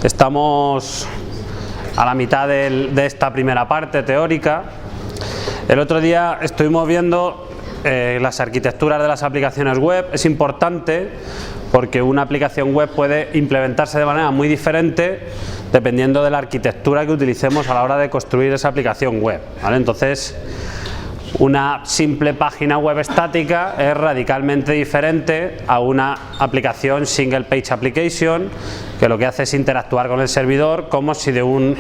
Estamos a la mitad de esta primera parte teórica. El otro día estuvimos viendo las arquitecturas de las aplicaciones web. Es importante porque una aplicación web puede implementarse de manera muy diferente dependiendo de la arquitectura que utilicemos a la hora de construir esa aplicación web, ¿vale? Entonces, una simple página web estática es radicalmente diferente a una aplicación single page application, que lo que hace es interactuar con el servidor como si de un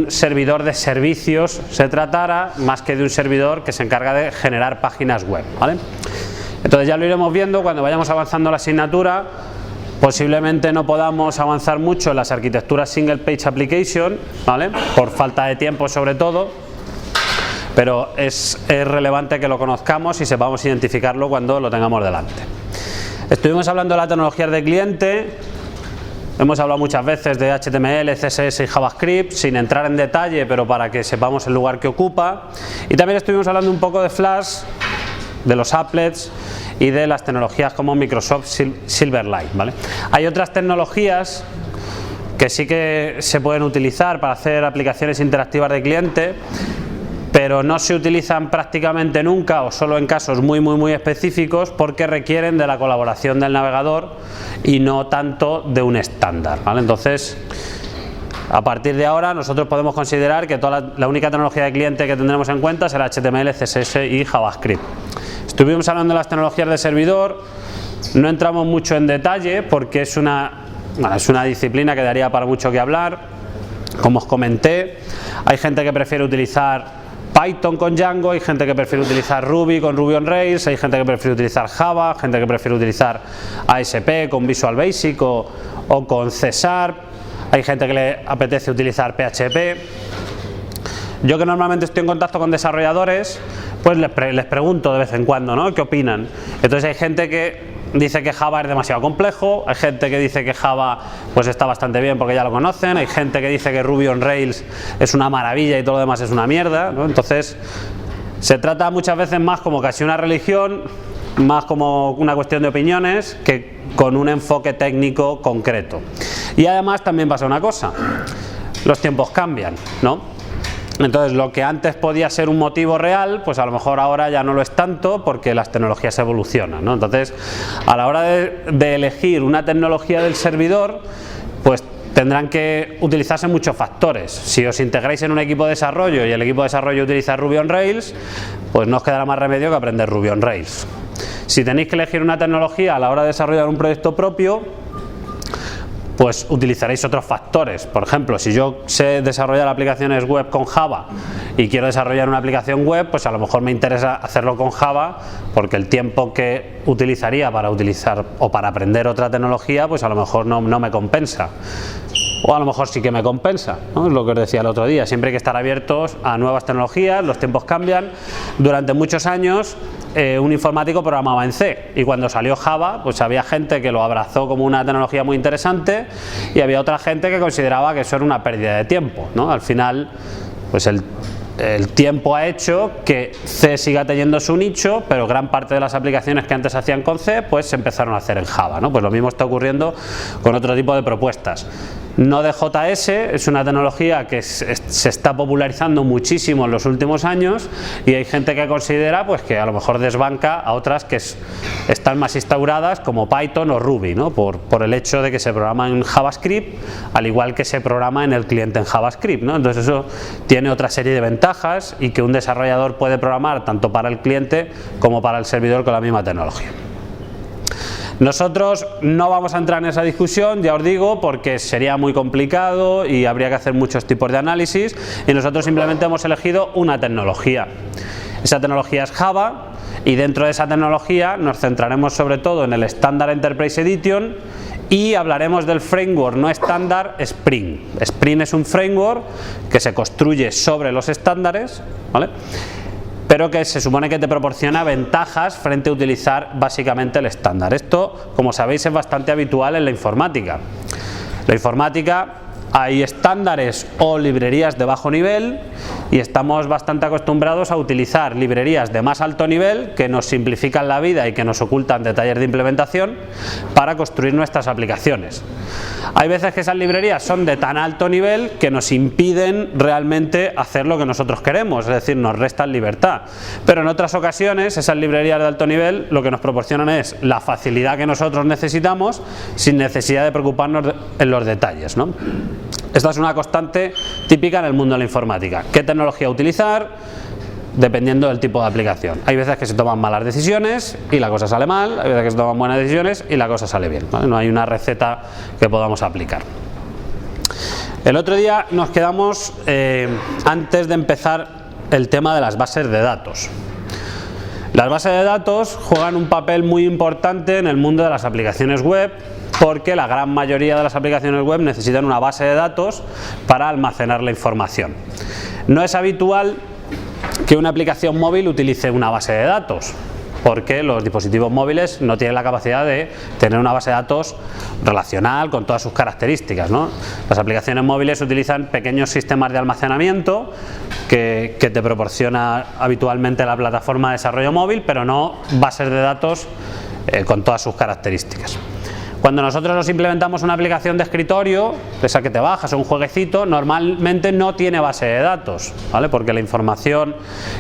servidor de servicios se tratara, más que de un servidor que se encarga de generar páginas web, ¿vale? Entonces ya lo iremos viendo cuando vayamos avanzando la asignatura. Posiblemente no podamos avanzar mucho en las arquitecturas single page application, ¿vale? Por falta de tiempo sobre todo, pero es relevante que lo conozcamos y sepamos identificarlo cuando lo tengamos delante. Estuvimos hablando de las tecnologías de cliente. Hemos hablado muchas veces de HTML, CSS y JavaScript, sin entrar en detalle, pero para que sepamos el lugar que ocupa. Y también estuvimos hablando un poco de Flash, de los applets y de las tecnologías como Microsoft Silverlight, ¿vale? Hay otras tecnologías que sí que se pueden utilizar para hacer aplicaciones interactivas de cliente, pero no se utilizan prácticamente nunca o solo en casos muy específicos porque requieren de la colaboración del navegador y no tanto de un estándar, ¿vale? Entonces, a partir de ahora nosotros podemos considerar que la única tecnología de cliente que tendremos en cuenta será HTML, CSS y JavaScript. Estuvimos hablando de las tecnologías de servidor. No entramos mucho en detalle porque es una disciplina que daría para mucho que hablar. Como os comenté, hay gente que prefiere utilizar Python con Django, hay gente que prefiere utilizar Ruby con Ruby on Rails, hay gente que prefiere utilizar Java, gente que prefiere utilizar ASP con Visual Basic o con C#, hay gente que le apetece utilizar PHP. Yo, que normalmente estoy en contacto con desarrolladores, pues les pregunto de vez en cuando, ¿no?, qué opinan. Entonces hay gente que dice que Java es demasiado complejo, hay gente que dice que Java pues está bastante bien porque ya lo conocen, hay gente que dice que Ruby on Rails es una maravilla y todo lo demás es una mierda, ¿no? Entonces se trata muchas veces más como casi una religión, más como una cuestión de opiniones que con un enfoque técnico concreto. Y además también pasa una cosa: los tiempos cambian, ¿no? Entonces, lo que antes podía ser un motivo real, pues a lo mejor ahora ya no lo es tanto porque las tecnologías evolucionan, ¿no? Entonces, a la hora de elegir una tecnología del servidor, pues tendrán que utilizarse muchos factores. Si os integráis en un equipo de desarrollo y el equipo de desarrollo utiliza Ruby on Rails, pues no os quedará más remedio que aprender Ruby on Rails. Si tenéis que elegir una tecnología a la hora de desarrollar un proyecto propio, pues utilizaréis otros factores. Por ejemplo, si yo sé desarrollar aplicaciones web con Java y quiero desarrollar una aplicación web, pues a lo mejor me interesa hacerlo con Java porque el tiempo que utilizaría para utilizar o para aprender otra tecnología, pues a lo mejor no me compensa. O a lo mejor sí que me compensa, ¿no? Es lo que os decía el otro día, siempre hay que estar abiertos a nuevas tecnologías, los tiempos cambian. Durante muchos años un informático programaba en C y cuando salió Java, pues había gente que lo abrazó como una tecnología muy interesante y había otra gente que consideraba que eso era una pérdida de tiempo, ¿no? Al final, pues el tiempo ha hecho que C siga teniendo su nicho, pero gran parte de las aplicaciones que antes hacían con C, pues se empezaron a hacer en Java, ¿no? Pues lo mismo está ocurriendo con otro tipo de propuestas. Node.js es una tecnología que se está popularizando muchísimo en los últimos años y hay gente que considera pues que a lo mejor desbanca a otras que están más instauradas como Python o Ruby, ¿no? Por el hecho de que se programa en JavaScript al igual que se programa en el cliente en JavaScript, ¿no? Entonces eso tiene otra serie de ventajas y que un desarrollador puede programar tanto para el cliente como para el servidor con la misma tecnología. Nosotros no vamos a entrar en esa discusión, ya os digo, porque sería muy complicado y habría que hacer muchos tipos de análisis, y nosotros simplemente hemos elegido una tecnología. Esa tecnología es Java y dentro de esa tecnología nos centraremos sobre todo en el Standard Enterprise Edition y hablaremos del framework no estándar Spring. Spring es un framework que se construye sobre los estándares, ¿vale?, pero que se supone que te proporciona ventajas frente a utilizar básicamente el estándar. Esto, como sabéis, es bastante habitual en la informática. En la informática hay estándares o librerías de bajo nivel y estamos bastante acostumbrados a utilizar librerías de más alto nivel que nos simplifican la vida y que nos ocultan detalles de implementación para construir nuestras aplicaciones. Hay veces que esas librerías son de tan alto nivel que nos impiden realmente hacer lo que nosotros queremos, es decir, nos restan libertad. Pero en otras ocasiones esas librerías de alto nivel lo que nos proporcionan es la facilidad que nosotros necesitamos sin necesidad de preocuparnos en los detalles, ¿no? Esta es una constante típica en el mundo de la informática. ¿Qué tecnología utilizar? Dependiendo del tipo de aplicación. Hay veces que se toman malas decisiones y la cosa sale mal, hay veces que se toman buenas decisiones y la cosa sale bien, ¿vale? No hay una receta que podamos aplicar. El otro día nos quedamos antes de empezar el tema de las bases de datos. Las bases de datos juegan un papel muy importante en el mundo de las aplicaciones web, porque la gran mayoría de las aplicaciones web necesitan una base de datos para almacenar la información. No es habitual que una aplicación móvil utilice una base de datos, porque los dispositivos móviles no tienen la capacidad de tener una base de datos relacional con todas sus características, ¿no? Las aplicaciones móviles utilizan pequeños sistemas de almacenamiento que te proporciona habitualmente la plataforma de desarrollo móvil, pero no bases de datos con todas sus características. Cuando nosotros nos implementamos una aplicación de escritorio, esa que te bajas o un jueguecito, normalmente no tiene base de datos, ¿vale? Porque la información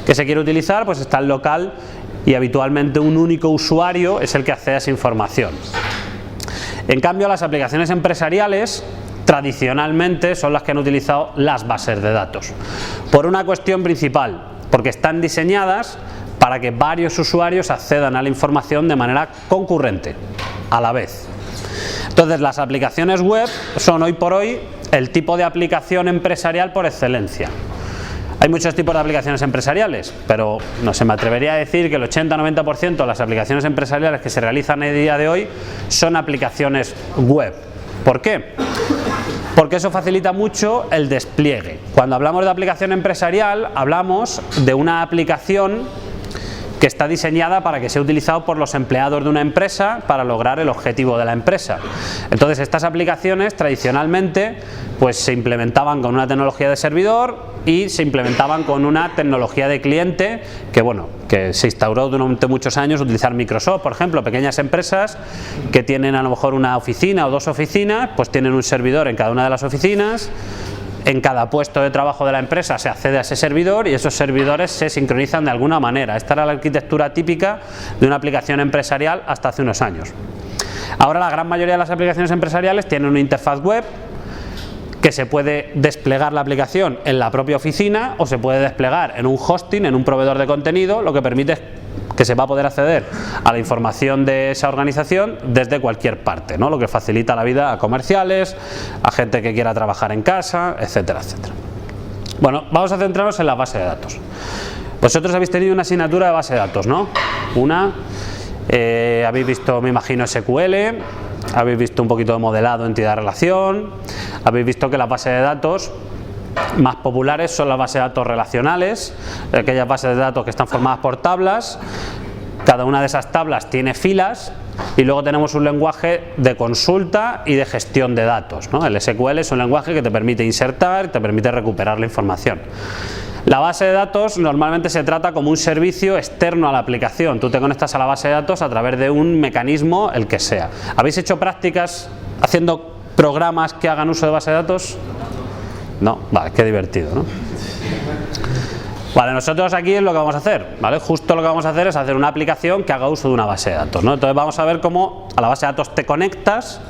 que se quiere utilizar pues está en local y habitualmente un único usuario es el que accede a esa información. En cambio, las aplicaciones empresariales tradicionalmente son las que han utilizado las bases de datos, por una cuestión principal, porque están diseñadas para que varios usuarios accedan a la información de manera concurrente, a la vez. Entonces, las aplicaciones web son hoy por hoy el tipo de aplicación empresarial por excelencia. Hay muchos tipos de aplicaciones empresariales, pero no se me atrevería a decir que el 80-90% de las aplicaciones empresariales que se realizan a día de hoy son aplicaciones web. ¿Por qué? Porque eso facilita mucho el despliegue. Cuando hablamos de aplicación empresarial, hablamos de una aplicación que está diseñada para que sea utilizado por los empleados de una empresa para lograr el objetivo de la empresa. Entonces, estas aplicaciones tradicionalmente pues se implementaban con una tecnología de servidor y se implementaban con una tecnología de cliente que se instauró durante muchos años utilizar Microsoft, por ejemplo. Pequeñas empresas que tienen a lo mejor una oficina o dos oficinas, pues tienen un servidor en cada una de las oficinas. En cada puesto de trabajo de la empresa se accede a ese servidor y esos servidores se sincronizan de alguna manera. Esta era la arquitectura típica de una aplicación empresarial hasta hace unos años. Ahora la gran mayoría de las aplicaciones empresariales tienen una interfaz web que se puede desplegar la aplicación en la propia oficina o se puede desplegar en un hosting, en un proveedor de contenido, lo que permite que se va a poder acceder a la información de esa organización desde cualquier parte, ¿no? Lo que facilita la vida a comerciales, a gente que quiera trabajar en casa, etcétera, etcétera. Bueno, vamos a centrarnos en la base de datos. Vosotros habéis tenido una asignatura de base de datos, ¿no? Habéis visto, me imagino, SQL, habéis visto un poquito de modelado, entidad-relación, habéis visto que las bases de datos más populares son las bases de datos relacionales, aquellas bases de datos que están formadas por tablas. Cada una de esas tablas tiene filas y luego tenemos un lenguaje de consulta y de gestión de datos, ¿no? El SQL es un lenguaje que te permite insertar, te permite recuperar la información. La base de datos normalmente se trata como un servicio externo a la aplicación. Tú te conectas a la base de datos a través de un mecanismo, el que sea. ¿Habéis hecho prácticas haciendo programas que hagan uso de base de datos? No, vale, qué divertido, ¿no? Vale, nosotros aquí es lo que vamos a hacer, ¿vale? Justo lo que vamos a hacer es hacer una aplicación que haga uso de una base de datos, ¿no? Entonces vamos a ver cómo a la base de datos te conectas,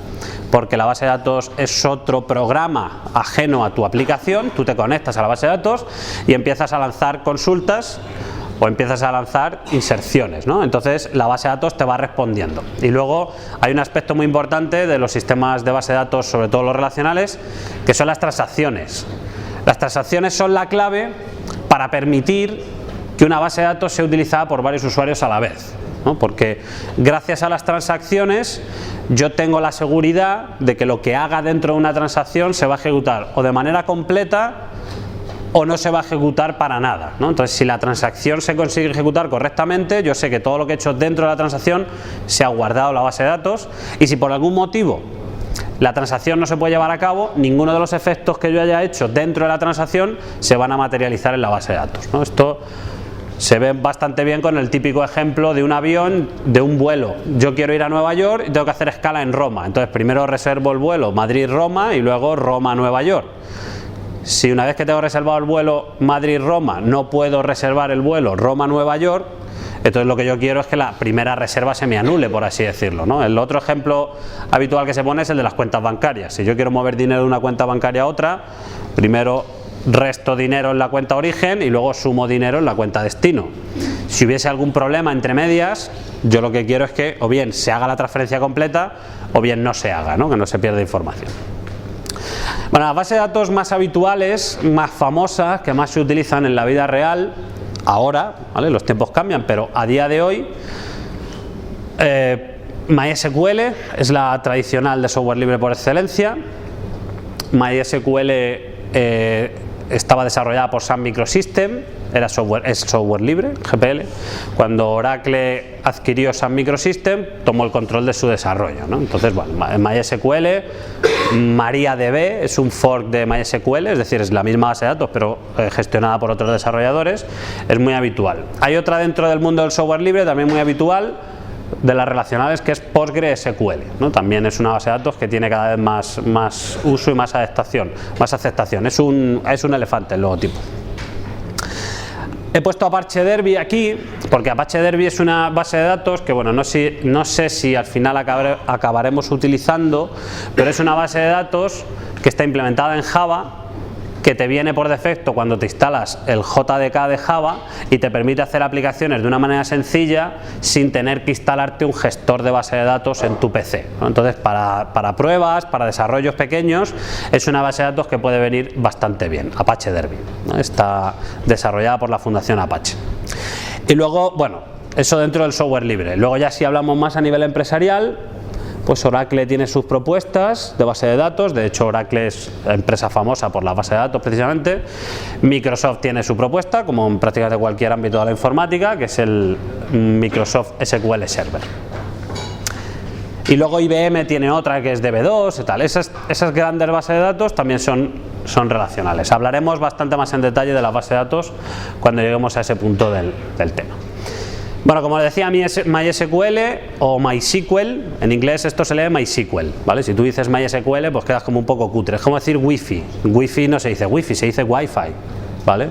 porque la base de datos es otro programa ajeno a tu aplicación. Tú te conectas a la base de datos y empiezas a lanzar consultas o empiezas a lanzar inserciones, ¿no? Entonces la base de datos te va respondiendo. Y luego hay un aspecto muy importante de los sistemas de base de datos, sobre todo los relacionales, que son las transacciones. Las transacciones son la clave para permitir que una base de datos sea utilizada por varios usuarios a la vez, ¿no? Porque gracias a las transacciones yo tengo la seguridad de que lo que haga dentro de una transacción se va a ejecutar o de manera completa o no se va a ejecutar para nada, ¿no? Entonces, si la transacción se consigue ejecutar correctamente, yo sé que todo lo que he hecho dentro de la transacción se ha guardado en la base de datos, y si por algún motivo la transacción no se puede llevar a cabo, ninguno de los efectos que yo haya hecho dentro de la transacción se van a materializar en la base de datos, ¿no? Esto se ve bastante bien con el típico ejemplo de un avión, de un vuelo. Yo quiero ir a Nueva York y tengo que hacer escala en Roma. Entonces primero reservo el vuelo Madrid-Roma y luego Roma-Nueva York. Si una vez que tengo reservado el vuelo Madrid-Roma no puedo reservar el vuelo Roma-Nueva York, entonces lo que yo quiero es que la primera reserva se me anule, por así decirlo, ¿no? El otro ejemplo habitual que se pone es el de las cuentas bancarias. Si yo quiero mover dinero de una cuenta bancaria a otra, primero resto dinero en la cuenta origen y luego sumo dinero en la cuenta destino. Si hubiese algún problema entre medias, yo lo que quiero es que o bien se haga la transferencia completa o bien no se haga, ¿no? Que no se pierda información. Bueno, las bases de datos más habituales, más famosas, que más se utilizan en la vida real, ahora, ¿vale? Los tiempos cambian, pero a día de hoy, MySQL es la tradicional de software libre por excelencia. MySQL estaba desarrollada por Sun Microsystems, es software libre, GPL. Cuando Oracle adquirió Sun Microsystems, tomó el control de su desarrollo, ¿no? Entonces, bueno, MySQL, MariaDB es un fork de MySQL, es decir, es la misma base de datos, pero gestionada por otros desarrolladores, es muy habitual. Hay otra dentro del mundo del software libre, también muy habitual, de las relacionales, que es PostgreSQL, ¿no? También es una base de datos que tiene cada vez más uso y más aceptación. Es un elefante el logotipo. He puesto Apache Derby aquí porque Apache Derby es una base de datos que, bueno, no sé si al final acabaremos utilizando, pero es una base de datos que está implementada en Java, que te viene por defecto cuando te instalas el JDK de Java y te permite hacer aplicaciones de una manera sencilla sin tener que instalarte un gestor de base de datos en tu PC, ¿no? Entonces, para pruebas, para desarrollos pequeños, es una base de datos que puede venir bastante bien. Apache Derby, ¿no? Está desarrollada por la Fundación Apache. Y luego, bueno, eso dentro del software libre. Luego ya si hablamos más a nivel empresarial, pues Oracle tiene sus propuestas de base de datos. De hecho, Oracle es empresa famosa por la base de datos precisamente. Microsoft tiene su propuesta, como en prácticamente cualquier ámbito de la informática, que es el Microsoft SQL Server. Y luego IBM tiene otra que es DB2 y tal. Esas grandes bases de datos también son relacionales. Hablaremos bastante más en detalle de las bases de datos cuando lleguemos a ese punto del tema. Bueno, como decía, MySQL o MySQL, en inglés esto se lee MySQL, ¿vale? Si tú dices MySQL, pues quedas como un poco cutre. Es como decir Wi-Fi. Wi-Fi no se dice Wi-Fi, se dice Wi-Fi, ¿vale?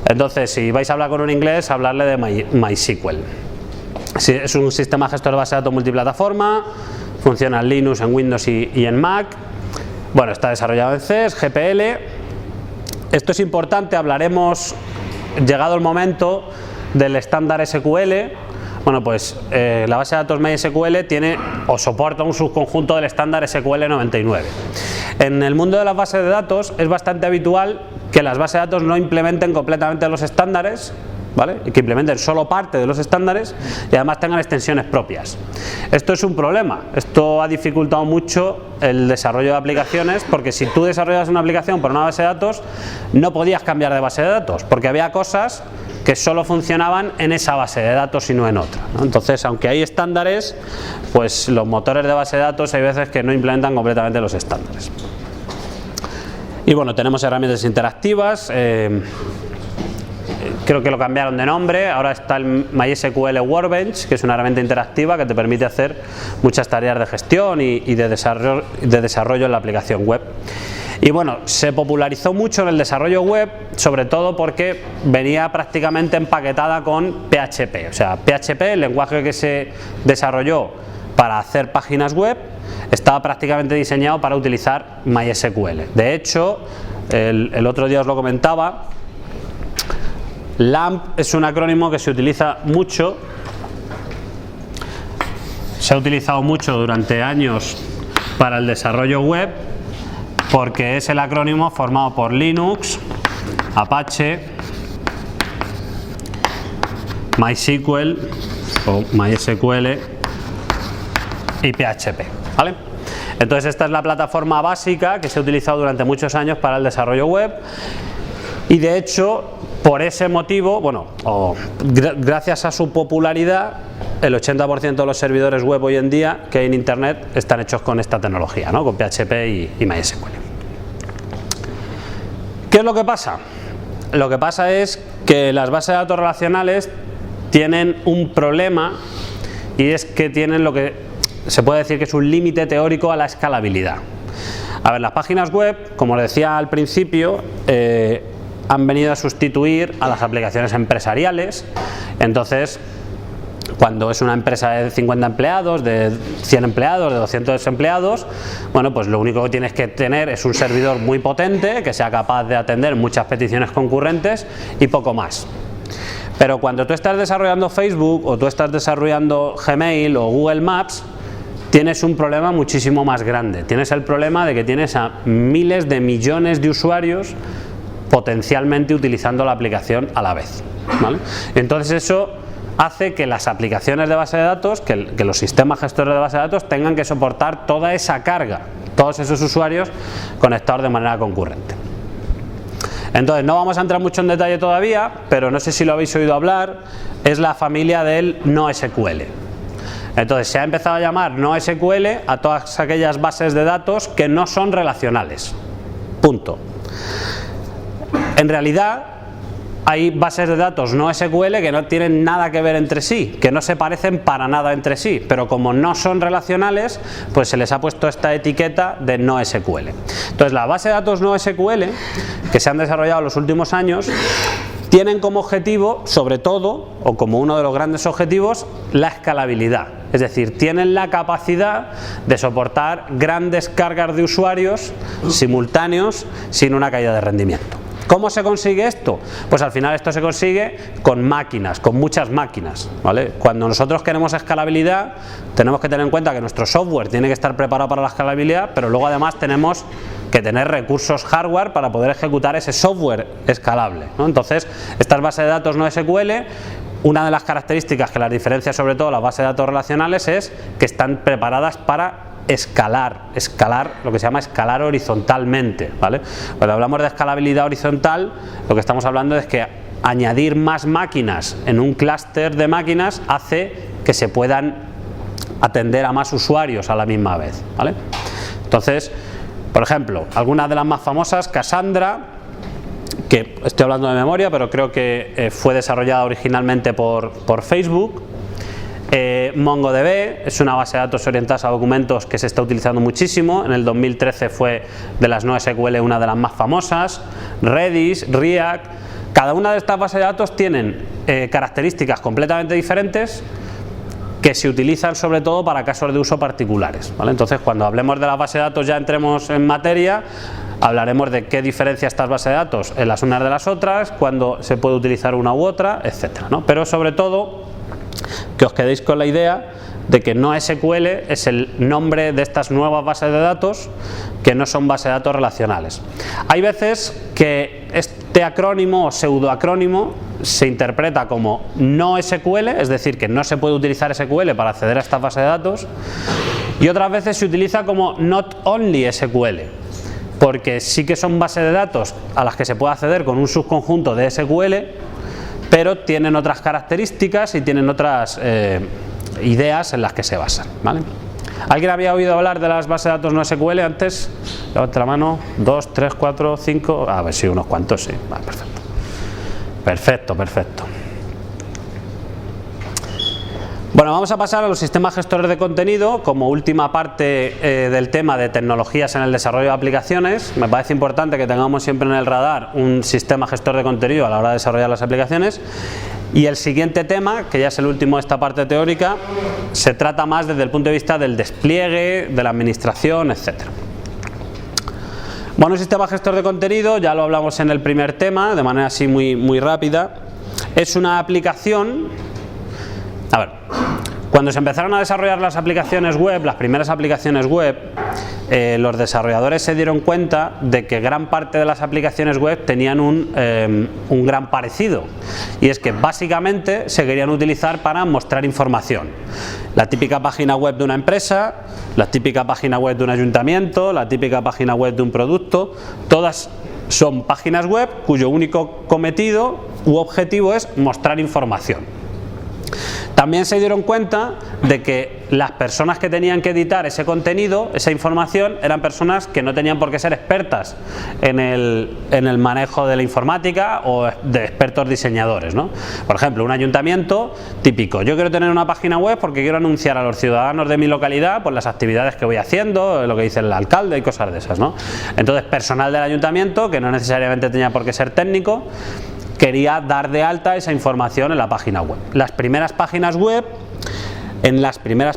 Entonces, si vais a hablar con un inglés, hablarle de MySQL. Es un sistema gestor de base de datos multiplataforma, funciona en Linux, en Windows y en Mac. Bueno, está desarrollado en C, es GPL. Esto es importante, hablaremos, llegado el momento, del estándar SQL. Bueno, pues la base de datos MySQL tiene o soporta un subconjunto del estándar SQL 99. En el mundo de las bases de datos es bastante habitual que las bases de datos no implementen completamente los estándares, ¿vale? Y que implementen solo parte de los estándares y además tengan extensiones propias. Esto es un problema. Esto ha dificultado mucho el desarrollo de aplicaciones, porque si tú desarrollas una aplicación por una base de datos, no podías cambiar de base de datos, porque había cosas que solo funcionaban en esa base de datos y no en otra, ¿no? Entonces, aunque hay estándares, pues los motores de base de datos hay veces que no implementan completamente los estándares. Y bueno, tenemos herramientas interactivas. Creo que lo cambiaron de nombre. Ahora está el MySQL Workbench, que es una herramienta interactiva que te permite hacer muchas tareas de gestión y de desarrollo en la aplicación web. Y bueno, se popularizó mucho en el desarrollo web, sobre todo porque venía prácticamente empaquetada con PHP. O sea, PHP, el lenguaje que se desarrolló para hacer páginas web, estaba prácticamente diseñado para utilizar MySQL. De hecho, el otro día os lo comentaba, LAMP es un acrónimo que se utiliza mucho, se ha utilizado mucho durante años para el desarrollo web, porque es el acrónimo formado por Linux, Apache, MySQL o MySQL y PHP, ¿vale? Entonces esta es la plataforma básica que se ha utilizado durante muchos años para el desarrollo web y de hecho por ese motivo, bueno, gracias a su popularidad, el 80% de los servidores web hoy en día que hay en Internet están hechos con esta tecnología, ¿no? Con PHP y MySQL. ¿Qué es lo que pasa? Lo que pasa es que las bases de datos relacionales tienen un problema, y es que tienen lo que se puede decir que es un límite teórico a la escalabilidad. A ver, las páginas web, como decía al principio, han venido a sustituir a las aplicaciones empresariales. Entonces, cuando es una empresa de 50 empleados, de 100 empleados, de 200 empleados, bueno, pues lo único que tienes que tener es un servidor muy potente que sea capaz de atender muchas peticiones concurrentes y poco más. Pero cuando tú estás desarrollando Facebook o tú estás desarrollando Gmail o Google Maps, tienes un problema muchísimo más grande. Tienes el problema de que tienes a miles de millones de usuarios potencialmente utilizando la aplicación a la vez, ¿vale? Entonces eso hace que las aplicaciones de base de datos, que los sistemas gestores de base de datos tengan que soportar toda esa carga, todos esos usuarios conectados de manera concurrente. Entonces no vamos a entrar mucho en detalle todavía, pero no sé si lo habéis oído hablar, es la familia del NoSQL. Entonces se ha empezado a llamar NoSQL a todas aquellas bases de datos que no son relacionales. Punto. En realidad hay bases de datos NoSQL que no tienen nada que ver entre sí, que no se parecen para nada entre sí, pero como no son relacionales, pues se les ha puesto esta etiqueta de NoSQL. Entonces la base de datos NoSQL que se han desarrollado en los últimos años tienen como objetivo, sobre todo, o como uno de los grandes objetivos, la escalabilidad. Es decir, tienen la capacidad de soportar grandes cargas de usuarios simultáneos sin una caída de rendimiento. ¿Cómo se consigue esto? Pues al final esto se consigue con máquinas, con muchas máquinas, ¿vale? Cuando nosotros queremos escalabilidad, tenemos que tener en cuenta que nuestro software tiene que estar preparado para la escalabilidad, pero luego además tenemos que tener recursos hardware para poder ejecutar ese software escalable, ¿no? Entonces, estas bases de datos NoSQL, una de las características que las diferencia sobre todo las bases de datos relacionales es que están preparadas para escalar, lo que se llama escalar horizontalmente, ¿vale? Cuando hablamos de escalabilidad horizontal, lo que estamos hablando es que añadir más máquinas en un clúster de máquinas hace que se puedan atender a más usuarios a la misma vez, ¿vale? Entonces, por ejemplo, algunas de las más famosas, Cassandra, que estoy hablando de memoria, pero creo que fue desarrollada originalmente por Facebook. MongoDB es una base de datos orientada a documentos que se está utilizando muchísimo. En el 2013 fue de las NoSQL una de las más famosas. Redis, React, cada una de estas bases de datos tienen características completamente diferentes que se utilizan sobre todo para casos de uso particulares, ¿vale? Entonces, cuando hablemos de las bases de datos, ya entremos en materia, hablaremos de qué diferencia estas bases de datos en las unas de las otras, cuándo se puede utilizar una u otra, etcétera, ¿no? Pero sobre todo que os quedéis con la idea de que NoSQL es el nombre de estas nuevas bases de datos que no son bases de datos relacionales. Hay veces que este acrónimo o pseudoacrónimo se interpreta como NoSQL, es decir, que no se puede utilizar SQL para acceder a esta base de datos, y otras veces se utiliza como Not Only SQL, porque sí que son bases de datos a las que se puede acceder con un subconjunto de SQL, pero tienen otras características y tienen otras ideas en las que se basan, ¿vale? ¿Alguien había oído hablar de las bases de datos NoSQL antes? Levanta la mano. 2, 3, 4, 5. A ver si unos cuantos, sí. Vale, perfecto. Perfecto. Bueno, vamos a pasar a los sistemas gestores de contenido como última parte del tema de tecnologías en el desarrollo de aplicaciones. Me parece importante que tengamos siempre en el radar un sistema gestor de contenido a la hora de desarrollar las aplicaciones. Y el siguiente tema, que ya es el último de esta parte teórica, se trata más desde el punto de vista del despliegue, de la administración, etc. Bueno, un sistema gestor de contenido, ya lo hablamos en el primer tema, de manera así muy rápida. Es una aplicación. A ver, cuando se empezaron a desarrollar las aplicaciones web, las primeras aplicaciones web, los desarrolladores se dieron cuenta de que gran parte de las aplicaciones web tenían un gran parecido, y es que básicamente se querían utilizar para mostrar información. La típica página web de una empresa, la típica página web de un ayuntamiento, la típica página web de un producto, todas son páginas web cuyo único cometido u objetivo es mostrar información. También se dieron cuenta de que las personas que tenían que editar ese contenido, esa información, eran personas que no tenían por qué ser expertas en el manejo de la informática o de expertos diseñadores, ¿no? Por ejemplo, un ayuntamiento típico: yo quiero tener una página web porque quiero anunciar a los ciudadanos de mi localidad pues las actividades que voy haciendo, lo que dice el alcalde y cosas de esas, ¿no? Entonces, personal del ayuntamiento, que no necesariamente tenía por qué ser técnico, quería dar de alta esa información en la página web. En las primeras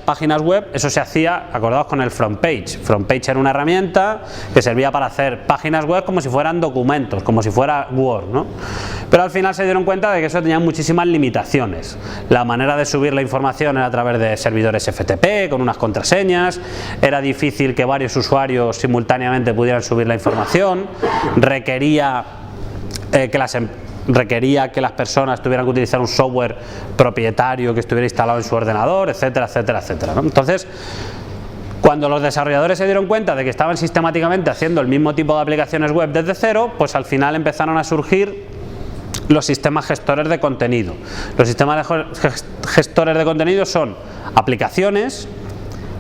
páginas web, eso se hacía, acordaos, con el front page. Front page era una herramienta que servía para hacer páginas web como si fueran documentos, como si fuera Word, ¿no? Pero al final se dieron cuenta de que eso tenía muchísimas limitaciones. La manera de subir la información era a través de servidores FTP, con unas contraseñas. Era difícil que varios usuarios simultáneamente pudieran subir la información. Requería que las personas tuvieran que utilizar un software propietario que estuviera instalado en su ordenador, etcétera, etcétera, etcétera, ¿no? Entonces, cuando los desarrolladores se dieron cuenta de que estaban sistemáticamente haciendo el mismo tipo de aplicaciones web desde cero, pues al final empezaron a surgir los sistemas gestores de contenido. Los sistemas gestores de contenido son aplicaciones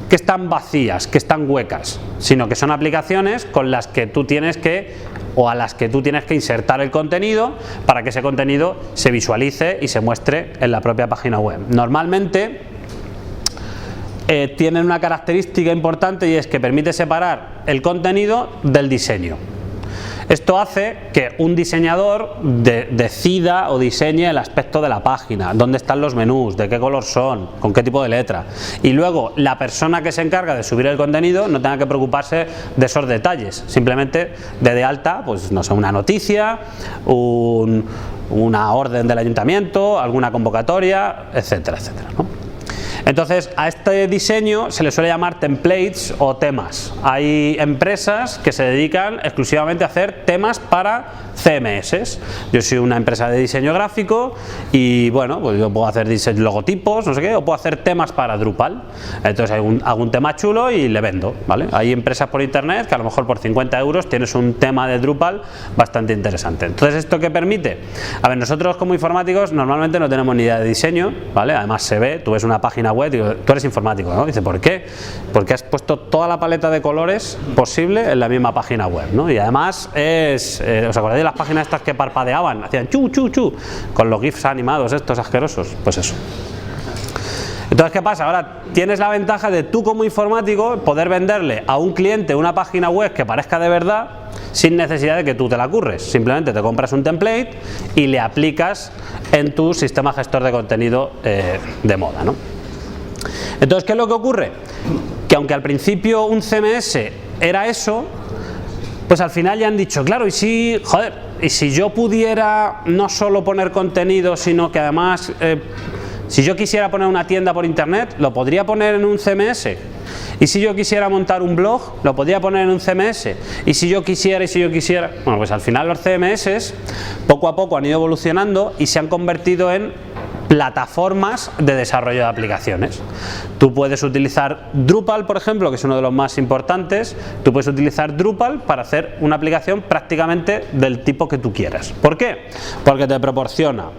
que están vacías, que están huecas, sino que son aplicaciones con las que tú tienes que, o a las que tú tienes que insertar el contenido para que ese contenido se visualice y se muestre en la propia página web. Normalmente tienen una característica importante, y es que permite separar el contenido del diseño. Esto hace que un diseñador decida o diseñe el aspecto de la página, dónde están los menús, de qué color son, con qué tipo de letra, y luego la persona que se encarga de subir el contenido no tenga que preocuparse de esos detalles, simplemente de alta, pues no sé, una noticia, una orden del ayuntamiento, alguna convocatoria, etcétera, etcétera, ¿no? Entonces, a este diseño se le suele llamar templates o temas. Hay empresas que se dedican exclusivamente a hacer temas para CMS. Yo soy una empresa de diseño gráfico y bueno, pues yo puedo hacer logotipos, no sé qué, o puedo hacer temas para Drupal. Entonces hago un tema chulo y le vendo, ¿vale? Hay empresas por internet que a lo mejor por 50 euros tienes un tema de Drupal bastante interesante. Entonces, ¿esto qué permite? A ver, nosotros como informáticos normalmente no tenemos ni idea de diseño, ¿vale? Además se ve, tú ves una página web, digo, tú eres informático, ¿no? Dice, ¿por qué? Porque has puesto toda la paleta de colores posible en la misma página web, ¿no? Y además ¿os acordáis de las páginas estas que parpadeaban? Hacían chu, chu, chu, con los GIFs animados estos asquerosos. Pues eso. Entonces, ¿qué pasa? Ahora tienes la ventaja de tú como informático poder venderle a un cliente una página web que parezca de verdad sin necesidad de que tú te la curres. Simplemente te compras un template y le aplicas en tu sistema gestor de contenido de moda, ¿no? Entonces, ¿qué es lo que ocurre? Que aunque al principio un CMS era eso, pues al final ya han dicho, claro, y si yo pudiera no solo poner contenido, sino que además, si yo quisiera poner una tienda por internet, lo podría poner en un CMS. Y si yo quisiera montar un blog, lo podría poner en un CMS. Y si yo quisiera, bueno, pues al final los CMS poco a poco han ido evolucionando y se han convertido en plataformas de desarrollo de aplicaciones. Tú puedes utilizar Drupal, por ejemplo, que es uno de los más importantes. Tú puedes utilizar Drupal para hacer una aplicación prácticamente del tipo que tú quieras. ¿Por qué? Porque te proporciona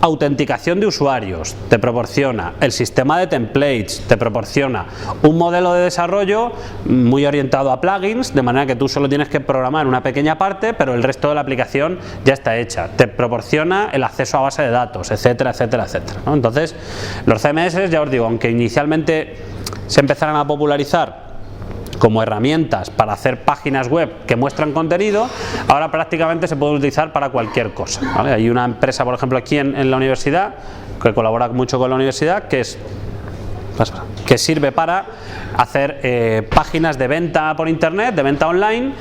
autenticación de usuarios, te proporciona el sistema de templates, te proporciona un modelo de desarrollo muy orientado a plugins, de manera que tú solo tienes que programar una pequeña parte, pero el resto de la aplicación ya está hecha. Te proporciona el acceso a base de datos, etcétera, etcétera, etcétera, ¿no? Entonces, los CMS, ya os digo, aunque inicialmente se empezaran a popularizar como herramientas para hacer páginas web que muestran contenido, ahora prácticamente se puede utilizar para cualquier cosa, ¿vale? Hay una empresa, por ejemplo, aquí en la universidad, que colabora mucho con la universidad, que sirve para hacer páginas de venta por internet, de venta online,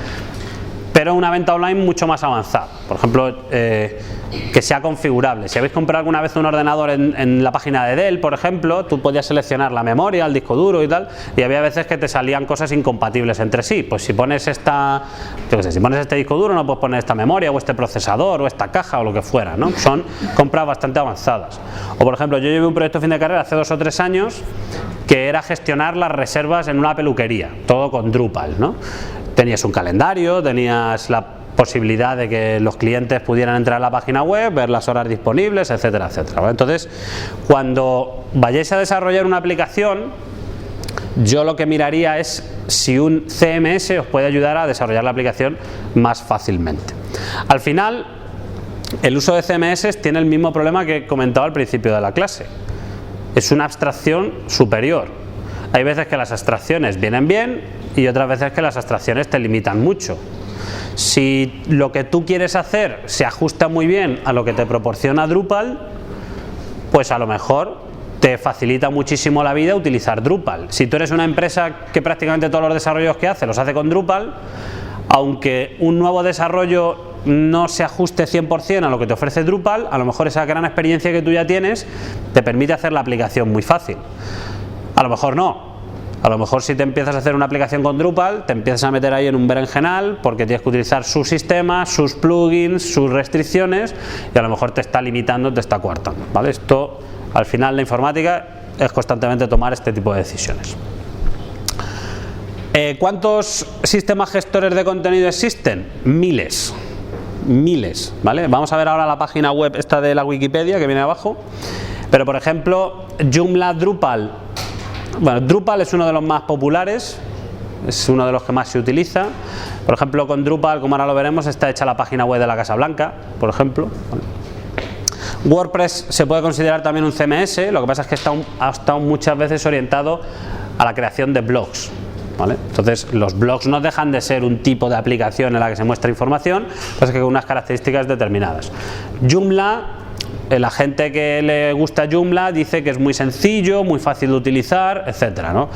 pero una venta online mucho más avanzada. Por ejemplo, que sea configurable. Si habéis comprado alguna vez un ordenador en la página de Dell, por ejemplo, tú podías seleccionar la memoria, el disco duro y tal, y había veces que te salían cosas incompatibles entre sí. Pues si pones si pones este disco duro, no puedes poner esta memoria o este procesador o esta caja o lo que fuera, ¿no? Son compras bastante avanzadas. O por ejemplo, yo llevé un proyecto de fin de carrera hace 2 o 3 años que era gestionar las reservas en una peluquería, todo con Drupal, ¿no? Tenías un calendario, tenías posibilidad de que los clientes pudieran entrar a la página web, ver las horas disponibles, etcétera, etcétera, ¿vale? Entonces, cuando vayáis a desarrollar una aplicación, yo lo que miraría es si un CMS os puede ayudar a desarrollar la aplicación más fácilmente. Al final, el uso de CMS tiene el mismo problema que he comentado al principio de la clase. Es una abstracción superior. Hay veces que las abstracciones vienen bien y otras veces que las abstracciones te limitan mucho. Si lo que tú quieres hacer se ajusta muy bien a lo que te proporciona Drupal, pues a lo mejor te facilita muchísimo la vida utilizar Drupal. Si tú eres una empresa que prácticamente todos los desarrollos que hace los hace con Drupal, aunque un nuevo desarrollo no se ajuste 100% a lo que te ofrece Drupal, a lo mejor esa gran experiencia que tú ya tienes te permite hacer la aplicación muy fácil. A lo mejor no. A lo mejor si te empiezas a hacer una aplicación con Drupal, te empiezas a meter ahí en un berenjenal porque tienes que utilizar su sistema, sus plugins, sus restricciones, y a lo mejor te está limitando, te está coartando, ¿vale? Esto, al final, la informática es constantemente tomar este tipo de decisiones. ¿Cuántos sistemas gestores de contenido existen? Miles, ¿vale? Vamos a ver ahora la página web esta de la Wikipedia que viene abajo. Pero, por ejemplo, Joomla Drupal. Bueno, Drupal es uno de los más populares, es uno de los que más se utiliza. Por ejemplo, con Drupal, como ahora lo veremos, está hecha la página web de la Casa Blanca, por ejemplo. WordPress se puede considerar también un CMS, lo que pasa es que ha estado muchas veces orientado a la creación de blogs, ¿vale? Entonces, los blogs no dejan de ser un tipo de aplicación en la que se muestra información, pues que con unas características determinadas. Joomla, la gente que le gusta Joomla dice que es muy sencillo, muy fácil de utilizar, etcétera, ¿no?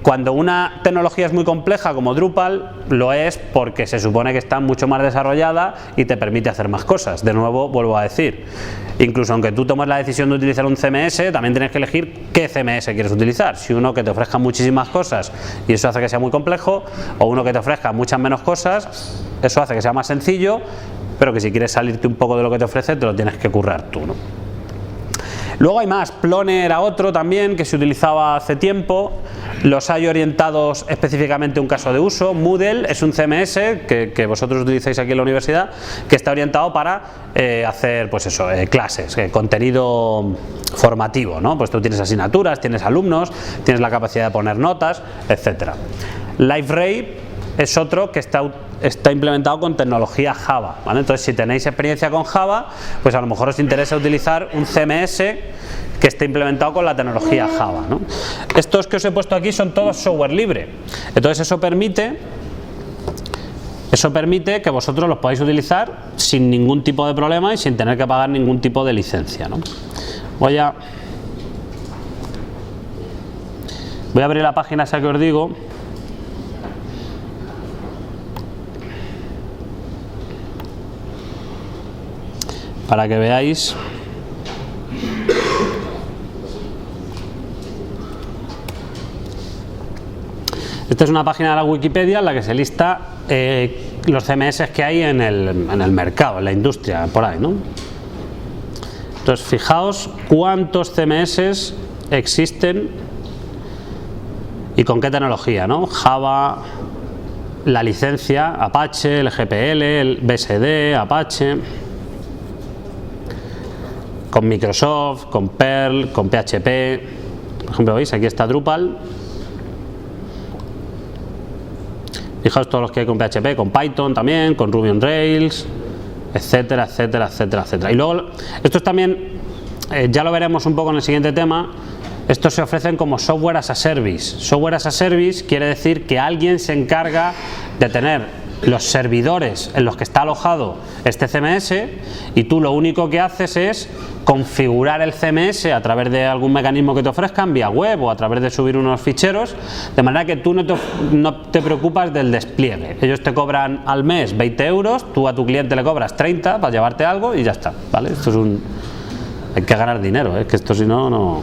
Cuando una tecnología es muy compleja como Drupal, lo es porque se supone que está mucho más desarrollada y te permite hacer más cosas. De nuevo, vuelvo a decir, incluso aunque tú tomes la decisión de utilizar un CMS, también tienes que elegir qué CMS quieres utilizar. Si uno que te ofrezca muchísimas cosas y eso hace que sea muy complejo, o uno que te ofrezca muchas menos cosas, eso hace que sea más sencillo, pero que si quieres salirte un poco de lo que te ofrece, te lo tienes que currar tú, ¿no? Luego hay más. Plone era otro también que se utilizaba hace tiempo. Los hay orientados específicamente a un caso de uso. Moodle es un CMS que vosotros utilizáis aquí en la universidad, que está orientado para hacer, pues eso, clases, contenido formativo, ¿no? Pues tú tienes asignaturas, tienes alumnos, tienes la capacidad de poner notas, etcétera. LiveRay es otro que está implementado con tecnología Java, ¿vale? Entonces, si tenéis experiencia con Java, pues a lo mejor os interesa utilizar un CMS que esté implementado con la tecnología Java, ¿no? Estos que os he puesto aquí son todos software libre. Entonces, eso permite que vosotros los podáis utilizar sin ningún tipo de problema y sin tener que pagar ningún tipo de licencia, ¿no? Voy a abrir la página esa que os digo. Para que veáis. Esta es una página de la Wikipedia en la que se lista los CMS que hay en el mercado, en la industria, por ahí, ¿no? Entonces, fijaos cuántos CMS existen y con qué tecnología, ¿no? Java, la licencia, Apache, el GPL, el BSD, Apache, con Microsoft, con Perl, con PHP. Por ejemplo, veis, aquí está Drupal. Fijaos todos los que hay con PHP, con Python también, con Ruby on Rails, etcétera, etcétera, etcétera, etcétera. Y luego, estos también, ya lo veremos un poco en el siguiente tema, estos se ofrecen como software as a service. Software as a service quiere decir que alguien se encarga de tener los servidores en los que está alojado este CMS y tú lo único que haces es configurar el CMS a través de algún mecanismo que te ofrezcan vía web o a través de subir unos ficheros, de manera que tú no te preocupas del despliegue. Ellos te cobran al mes 20 euros, tú a tu cliente le cobras 30 para llevarte algo y ya está, ¿vale? Esto es hay que ganar dinero, que esto si no, no.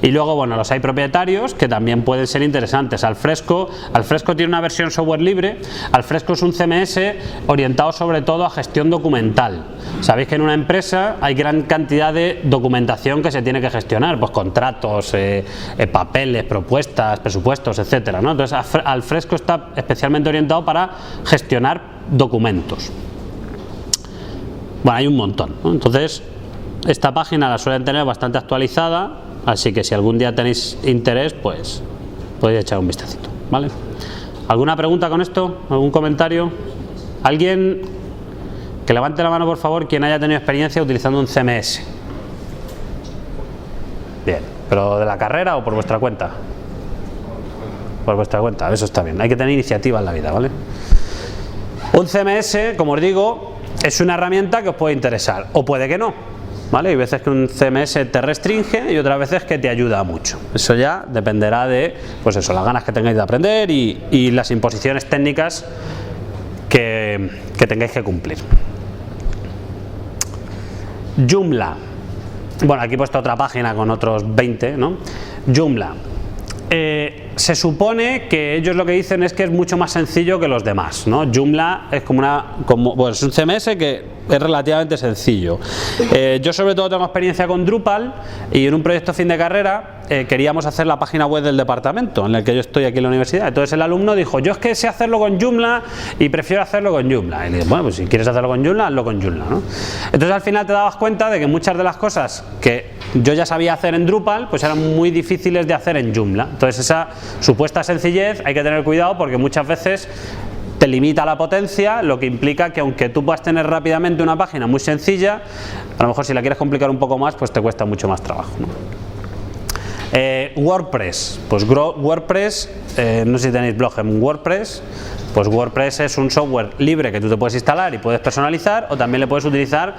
Y luego, bueno, los hay propietarios que también pueden ser interesantes. Alfresco tiene una versión software libre. Alfresco es un CMS orientado sobre todo a gestión documental. Sabéis que en una empresa hay gran cantidad de documentación que se tiene que gestionar, pues contratos, papeles, propuestas, presupuestos, etcétera, ¿no? Entonces Alfresco está especialmente orientado para gestionar documentos. Bueno, hay un montón, ¿no? Entonces esta página la suelen tener bastante actualizada, así que si algún día tenéis interés, pues podéis echar un vistacito, ¿vale? ¿Alguna pregunta con esto? ¿Algún comentario? ¿Alguien que levante la mano, por favor, quien haya tenido experiencia utilizando un CMS? Bien, ¿pero de la carrera o por vuestra cuenta? Por vuestra cuenta, eso está bien. Hay que tener iniciativa en la vida, ¿vale? Un CMS, como os digo, es una herramienta que os puede interesar, o puede que no, ¿vale? Hay veces que un CMS te restringe y otras veces que te ayuda mucho. Eso ya dependerá de, pues eso, las ganas que tengáis de aprender y las imposiciones técnicas que tengáis que cumplir. Joomla. Bueno, aquí he puesto otra página con otros 20, ¿no? Joomla. Se supone que ellos lo que dicen es que es mucho más sencillo que los demás, ¿no? Joomla es bueno, es un CMS que es relativamente sencillo. Yo sobre todo tengo experiencia con Drupal y en un proyecto fin de carrera queríamos hacer la página web del departamento en el que yo estoy aquí en la universidad. Entonces el alumno dijo, yo es que sé hacerlo con Joomla y prefiero hacerlo con Joomla. Y le dije, bueno, pues si quieres hacerlo con Joomla, hazlo con Joomla, ¿no? Entonces al final te dabas cuenta de que muchas de las cosas que yo ya sabía hacer en Drupal, pues eran muy difíciles de hacer en Joomla. Entonces esa supuesta sencillez hay que tener cuidado porque muchas veces te limita la potencia, lo que implica que aunque tú puedas tener rápidamente una página muy sencilla, a lo mejor si la quieres complicar un poco más, pues te cuesta mucho más trabajo, ¿no? WordPress, pues WordPress, no sé si tenéis blog en WordPress, pues WordPress es un software libre que tú te puedes instalar y puedes personalizar, o también le puedes utilizar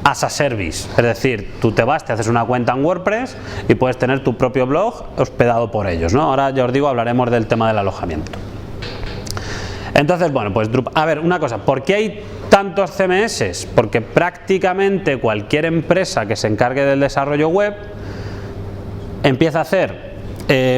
as a service, es decir, tú te haces una cuenta en WordPress y puedes tener tu propio blog hospedado por ellos, ¿no? Ahora ya os digo, hablaremos del tema del alojamiento. Entonces, bueno, pues a ver, una cosa, ¿por qué hay tantos CMS? Porque prácticamente cualquier empresa que se encargue del desarrollo web empieza a hacer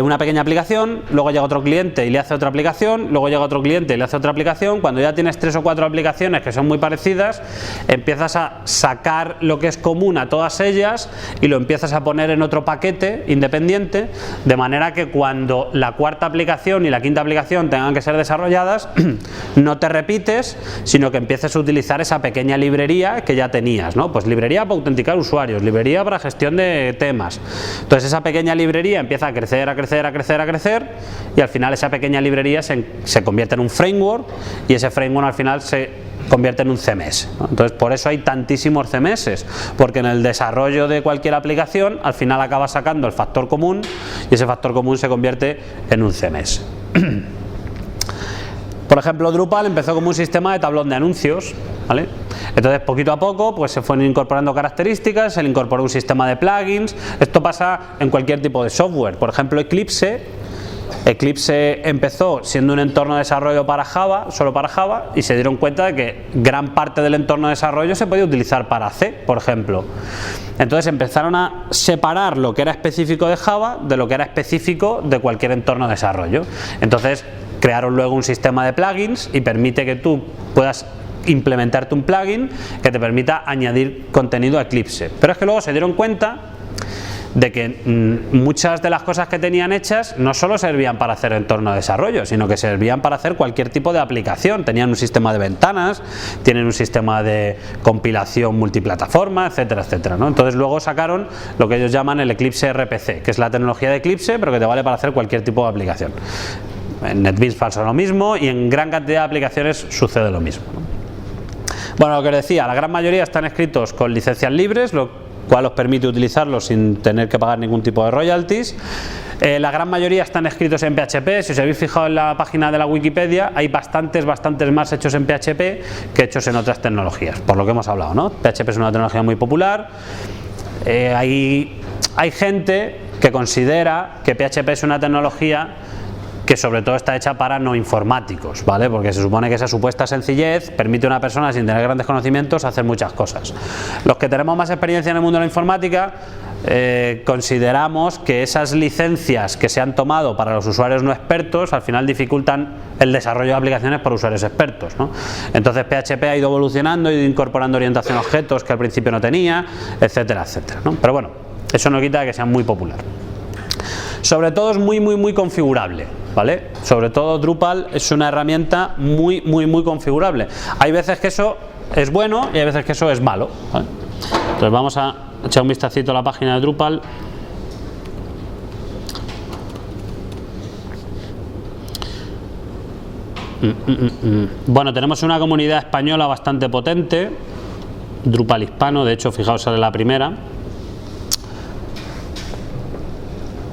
una pequeña aplicación, luego llega otro cliente y le hace otra aplicación, luego llega otro cliente y le hace otra aplicación. Cuando ya tienes 3 o 4 aplicaciones que son muy parecidas, empiezas a sacar lo que es común a todas ellas y lo empiezas a poner en otro paquete independiente, de manera que cuando la cuarta aplicación y la quinta aplicación tengan que ser desarrolladas, no te repites, sino que empieces a utilizar esa pequeña librería que ya tenías, ¿no? Pues librería para autenticar usuarios, librería para gestión de temas. Entonces esa pequeña librería empieza a crecer, y al final esa pequeña librería se convierte en un framework y ese framework al final se convierte en un CMS, ¿no? Entonces por eso hay tantísimos CMS, porque en el desarrollo de cualquier aplicación al final acaba sacando el factor común y ese factor común se convierte en un CMS. Por ejemplo, Drupal empezó como un sistema de tablón de anuncios, ¿vale? Entonces poquito a poco pues se fueron incorporando características, se le incorporó un sistema de plugins. Esto pasa en cualquier tipo de software. Por ejemplo, Eclipse empezó siendo un entorno de desarrollo para Java, solo para Java, y se dieron cuenta de que gran parte del entorno de desarrollo se podía utilizar para C, por ejemplo. Entonces empezaron a separar lo que era específico de Java de lo que era específico de cualquier entorno de desarrollo. Entonces crearon luego un sistema de plugins y permite que tú puedas implementarte un plugin que te permita añadir contenido a Eclipse. Pero es que luego se dieron cuenta de que muchas de las cosas que tenían hechas no solo servían para hacer entorno de desarrollo, sino que servían para hacer cualquier tipo de aplicación. Tenían un sistema de ventanas, tienen un sistema de compilación multiplataforma, etcétera, etcétera, ¿no? Entonces luego sacaron lo que ellos llaman el Eclipse RPC, que es la tecnología de Eclipse, pero que te vale para hacer cualquier tipo de aplicación. En NetBeans pasa lo mismo y en gran cantidad de aplicaciones sucede lo mismo, ¿no? Bueno, lo que os decía, la gran mayoría están escritos con licencias libres, lo cual os permite utilizarlos sin tener que pagar ningún tipo de royalties. La gran mayoría están escritos en PHP. Si os habéis fijado en la página de la Wikipedia, hay bastantes más hechos en PHP que hechos en otras tecnologías, por lo que hemos hablado, ¿no? PHP es una tecnología muy popular. Hay gente que considera que PHP es una tecnología que sobre todo está hecha para no informáticos, ¿vale? Porque se supone que esa supuesta sencillez permite a una persona sin tener grandes conocimientos hacer muchas cosas. Los que tenemos más experiencia en el mundo de la informática consideramos que esas licencias que se han tomado para los usuarios no expertos al final dificultan el desarrollo de aplicaciones por usuarios expertos, ¿no? Entonces PHP ha ido evolucionando, ha ido incorporando orientación a objetos que al principio no tenía, etcétera, etcétera, ¿no? Pero bueno, eso no quita que sea muy popular. Sobre todo es muy configurable, ¿vale? Sobre todo Drupal es una herramienta muy configurable. Hay veces que eso es bueno y hay veces que eso es malo, ¿vale? Entonces vamos a echar un vistacito a la página de Drupal. Bueno, tenemos una comunidad española bastante potente, Drupal hispano, de hecho fijaos sale la primera.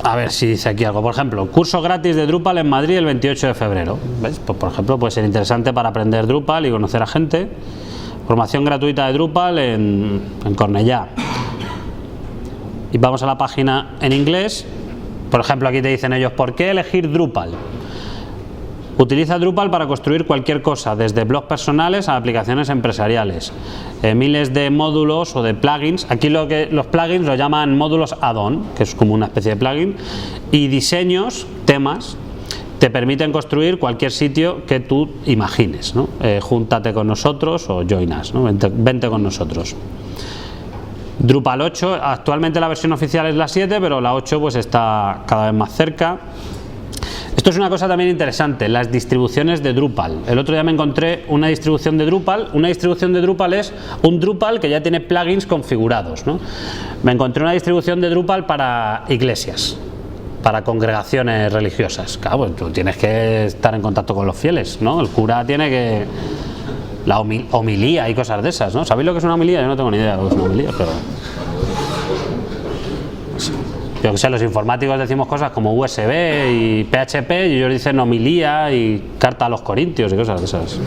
A ver si dice aquí algo, por ejemplo, curso gratis de Drupal en Madrid el 28 de febrero. ¿Ves? Pues por ejemplo puede ser interesante para aprender Drupal y conocer a gente. Formación gratuita de Drupal en Cornellá. Y vamos a la página en inglés. Por ejemplo, aquí te dicen ellos, ¿por qué elegir Drupal? Utiliza Drupal para construir cualquier cosa, desde blogs personales a aplicaciones empresariales. Miles de módulos o de plugins. Aquí los plugins lo llaman módulos add-on, que es como una especie de plugin. Y diseños, temas, te permiten construir cualquier sitio que tú imagines, ¿no? Júntate con nosotros o join us, ¿no? Vente con nosotros. Drupal 8, actualmente la versión oficial es la 7, pero la 8 pues está cada vez más cerca. Esto es una cosa también interesante, las distribuciones de Drupal. El otro día me encontré una distribución de Drupal. Una distribución de Drupal es un Drupal que ya tiene plugins configurados, ¿no? Me encontré una distribución de Drupal para iglesias, para congregaciones religiosas. Claro, pues tú tienes que estar en contacto con los fieles, ¿no? El cura tiene que... la homilía y cosas de esas, ¿no? ¿Sabéis lo que es una homilía? Yo no tengo ni idea de lo que es una homilía, pero... yo que sé, los informáticos decimos cosas como USB y PHP y ellos dicen homilía y carta a los corintios y cosas de esas.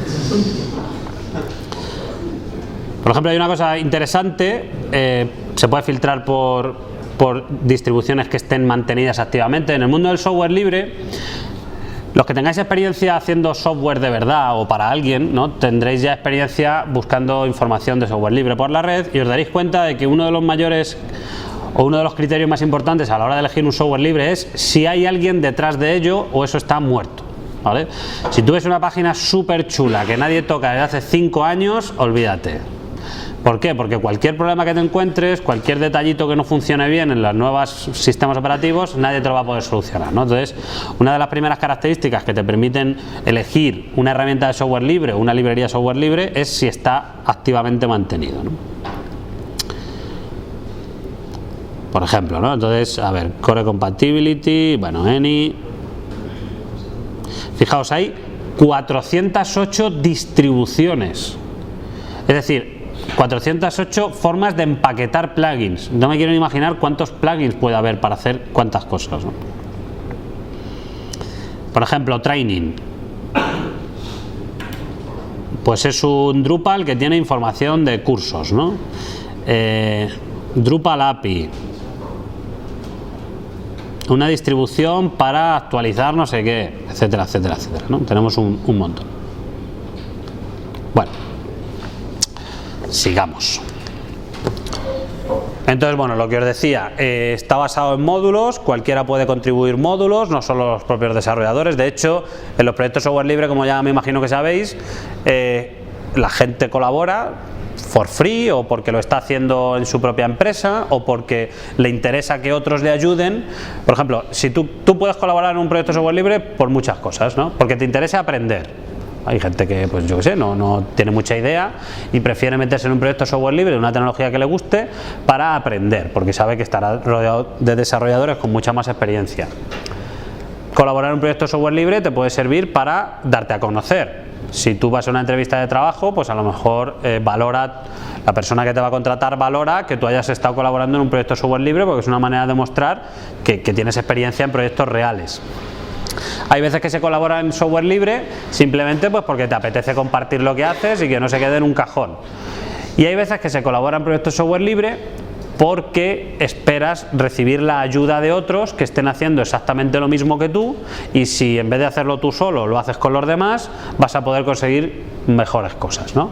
Por ejemplo, hay una cosa interesante, se puede filtrar por distribuciones que estén mantenidas activamente. En el mundo del software libre, los que tengáis experiencia haciendo software de verdad o para alguien, ¿no? Tendréis ya experiencia buscando información de software libre por la red y os daréis cuenta de que uno de los mayores o uno de los criterios más importantes a la hora de elegir un software libre es si hay alguien detrás de ello o eso está muerto, ¿vale? Si tú ves una página súper chula que nadie toca desde hace 5 años, olvídate. ¿Por qué? Porque cualquier problema que te encuentres, cualquier detallito que no funcione bien en los nuevos sistemas operativos, nadie te lo va a poder solucionar, ¿no? Entonces, una de las primeras características que te permiten elegir una herramienta de software libre o una librería de software libre es si está activamente mantenido, ¿no? Por ejemplo, ¿no? Entonces, a ver, Core Compatibility, bueno, Any. Fijaos, hay 408 distribuciones. Es decir, 408 formas de empaquetar plugins. No me quiero ni imaginar cuántos plugins puede haber para hacer cuántas cosas, ¿no? Por ejemplo, Training. Pues es un Drupal que tiene información de cursos, ¿no? Drupal API. Una distribución para actualizar no sé qué, etcétera, etcétera, etcétera, ¿no? Tenemos un montón. Bueno, sigamos. Entonces, bueno, lo que os decía, está basado en módulos, cualquiera puede contribuir módulos, no solo los propios desarrolladores. De hecho, en los proyectos software libre, como ya me imagino que sabéis, la gente colabora for free o porque lo está haciendo en su propia empresa o porque le interesa que otros le ayuden. Por ejemplo, si tú puedes colaborar en un proyecto de software libre por muchas cosas, ¿no? Porque te interesa aprender. Hay gente que, pues yo qué sé, no tiene mucha idea y prefiere meterse en un proyecto de software libre de una tecnología que le guste para aprender, porque sabe que estará rodeado de desarrolladores con mucha más experiencia. Colaborar en un proyecto de software libre te puede servir para darte a conocer. Si tú vas a una entrevista de trabajo, pues a lo mejor la persona que te va a contratar valora que tú hayas estado colaborando en un proyecto de software libre, porque es una manera de demostrar que tienes experiencia en proyectos reales. Hay veces que se colabora en software libre simplemente pues porque te apetece compartir lo que haces y que no se quede en un cajón. Y hay veces que se colabora en proyectos de software libre porque esperas recibir la ayuda de otros que estén haciendo exactamente lo mismo que tú, y si en vez de hacerlo tú solo lo haces con los demás, vas a poder conseguir mejores cosas, ¿no?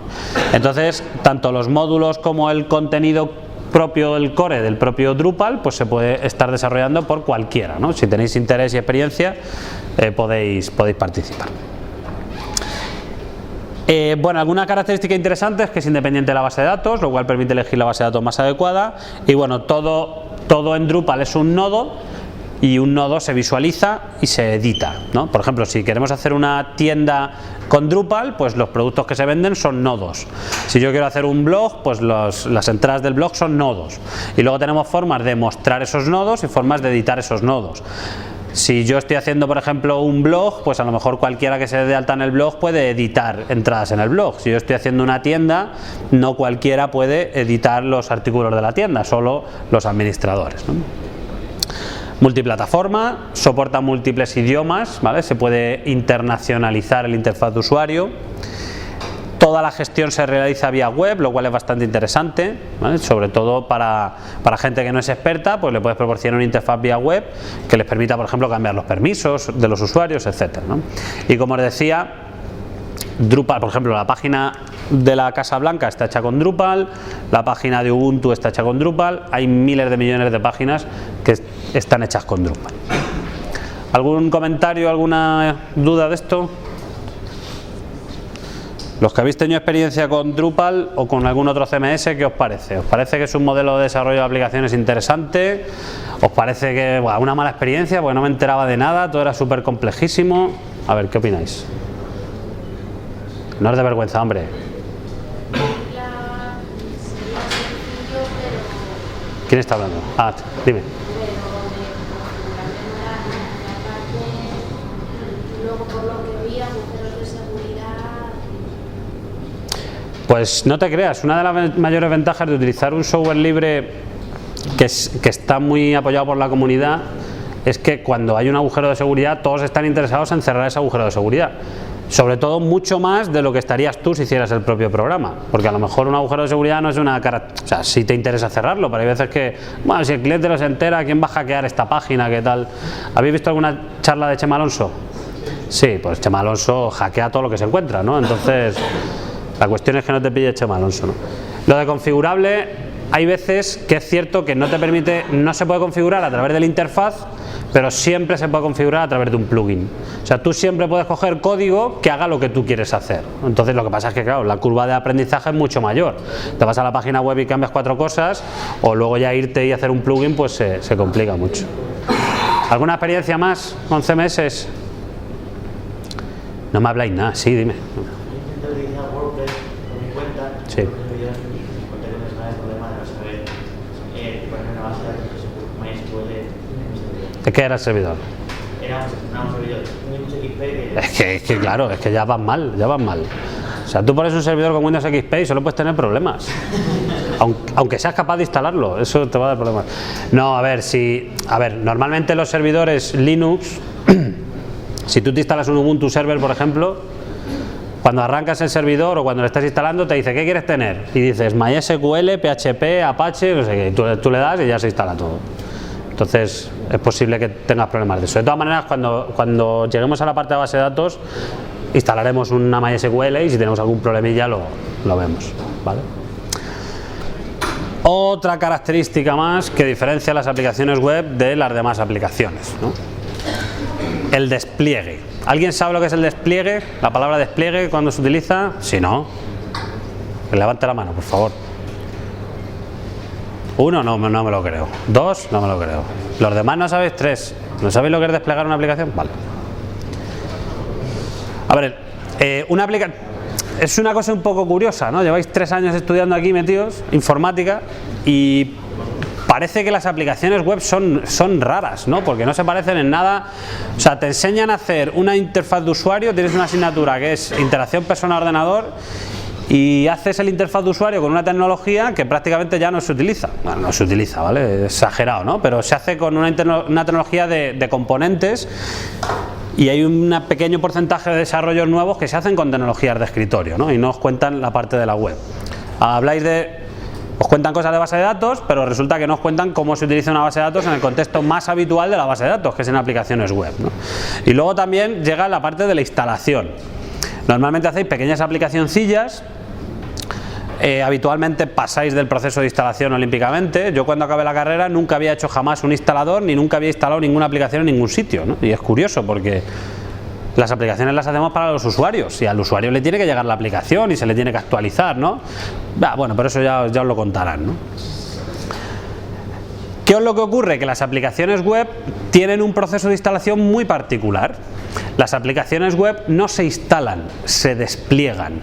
Entonces, tanto los módulos como el contenido propio del core del propio Drupal, pues se puede estar desarrollando por cualquiera, ¿no? Si tenéis interés y experiencia, podéis participar. Bueno, alguna característica interesante es que es independiente de la base de datos, lo cual permite elegir la base de datos más adecuada. Y bueno, todo en Drupal es un nodo, y un nodo se visualiza y se edita, ¿no? Por ejemplo, si queremos hacer una tienda con Drupal, pues los productos que se venden son nodos. Si yo quiero hacer un blog, pues las entradas del blog son nodos. Y luego tenemos formas de mostrar esos nodos y formas de editar esos nodos. Si yo estoy haciendo, por ejemplo, un blog, pues a lo mejor cualquiera que se dé de alta en el blog puede editar entradas en el blog. Si yo estoy haciendo una tienda, no cualquiera puede editar los artículos de la tienda, solo los administradores, ¿no? Multiplataforma, soporta múltiples idiomas, ¿vale? Se puede internacionalizar el interfaz de usuario. Toda la gestión se realiza vía web, lo cual es bastante interesante, ¿vale? Sobre todo para gente que no es experta, pues le puedes proporcionar una interfaz vía web que les permita, por ejemplo, cambiar los permisos de los usuarios, etcétera, ¿no? Y como os decía, Drupal, por ejemplo, la página de la Casa Blanca está hecha con Drupal, la página de Ubuntu está hecha con Drupal, hay miles de millones de páginas que están hechas con Drupal. ¿Algún comentario, alguna duda de esto? Los que habéis tenido experiencia con Drupal o con algún otro CMS, ¿qué os parece? ¿Os parece que es un modelo de desarrollo de aplicaciones interesante? ¿Os parece que una mala experiencia porque no me enteraba de nada, todo era súper complejísimo? A ver, ¿qué opináis? No es de vergüenza, hombre. ¿Quién está hablando? Ah, dime. Pues no te creas, una de las mayores ventajas de utilizar un software libre que está muy apoyado por la comunidad es que cuando hay un agujero de seguridad todos están interesados en cerrar ese agujero de seguridad. Sobre todo mucho más de lo que estarías tú si hicieras el propio programa, porque a lo mejor un agujero de seguridad no es una característica, o sea, sí te interesa cerrarlo, pero hay veces que, bueno, si el cliente no se entera, ¿quién va a hackear esta página? ¿Qué tal? ¿Habéis visto alguna charla de Chema Alonso? Sí, pues Chema Alonso hackea todo lo que se encuentra, ¿no? Entonces, la cuestión es que no te pille Chema Alonso, ¿no? Lo de configurable, hay veces que es cierto que no te permite, no se puede configurar a través de la interfaz, pero siempre se puede configurar a través de un plugin. O sea, tú siempre puedes coger código que haga lo que tú quieres hacer. Entonces lo que pasa es que, claro, la curva de aprendizaje es mucho mayor. Te vas a la página web y cambias 4 cosas, o luego ya irte y hacer un plugin, pues se complica mucho. ¿Alguna experiencia más con CMS? No me habláis nada, sí, dime. Sí. ¿De qué era el servidor? Era un servidor, Windows XP. Es que claro, es que ya van mal, ya van mal. O sea, tú pones un servidor con Windows XP y solo puedes tener problemas. Aunque seas capaz de instalarlo, eso te va a dar problemas. No, a ver, normalmente los servidores Linux, si tú te instalas un Ubuntu server, por ejemplo, cuando arrancas el servidor o cuando lo estás instalando te dice ¿qué quieres tener? Y dices MySQL, PHP, Apache, no sé qué, y tú le das y ya se instala todo. Entonces es posible que tengas problemas de eso. De todas maneras, cuando lleguemos a la parte de base de datos, instalaremos una MySQL y si tenemos algún problemilla lo vemos, ¿vale? Otra característica más que diferencia las aplicaciones web de las demás aplicaciones, ¿no? El despliegue. ¿Alguien sabe lo que es el despliegue? La palabra despliegue, ¿cuándo se utiliza? Si no, que levante la mano, por favor. 1, no me lo creo. 2, no me lo creo. Los demás no sabéis. 3, ¿no sabéis lo que es desplegar una aplicación? Vale. A ver, una aplicación es una cosa un poco curiosa, ¿no? Lleváis 3 años estudiando aquí metidos, informática, y parece que las aplicaciones web son raras, ¿no? Porque no se parecen en nada. O sea, te enseñan a hacer una interfaz de usuario, tienes una asignatura que es interacción persona-ordenador, y haces el interfaz de usuario con una tecnología que prácticamente ya no se utiliza. Bueno, no se utiliza, ¿vale? Exagerado, ¿no? Pero se hace con una tecnología de componentes, y hay un pequeño porcentaje de desarrollos nuevos que se hacen con tecnologías de escritorio, ¿no? Y no os cuentan la parte de la web. Os cuentan cosas de base de datos, pero resulta que no os cuentan cómo se utiliza una base de datos en el contexto más habitual de la base de datos, que es en aplicaciones web, ¿no? Y luego también llega la parte de la instalación. Normalmente hacéis pequeñas aplicacioncillas habitualmente pasáis del proceso de instalación olímpicamente. Yo cuando acabé la carrera nunca había hecho jamás un instalador, ni nunca había instalado ninguna aplicación en ningún sitio, ¿no? Y es curioso porque las aplicaciones las hacemos para los usuarios y al usuario le tiene que llegar la aplicación y se le tiene que actualizar, ¿no? Bueno, pero eso ya os lo contarán, ¿no? ¿Qué es lo que ocurre? Que las aplicaciones web tienen un proceso de instalación muy particular. Las aplicaciones web no se instalan, se despliegan.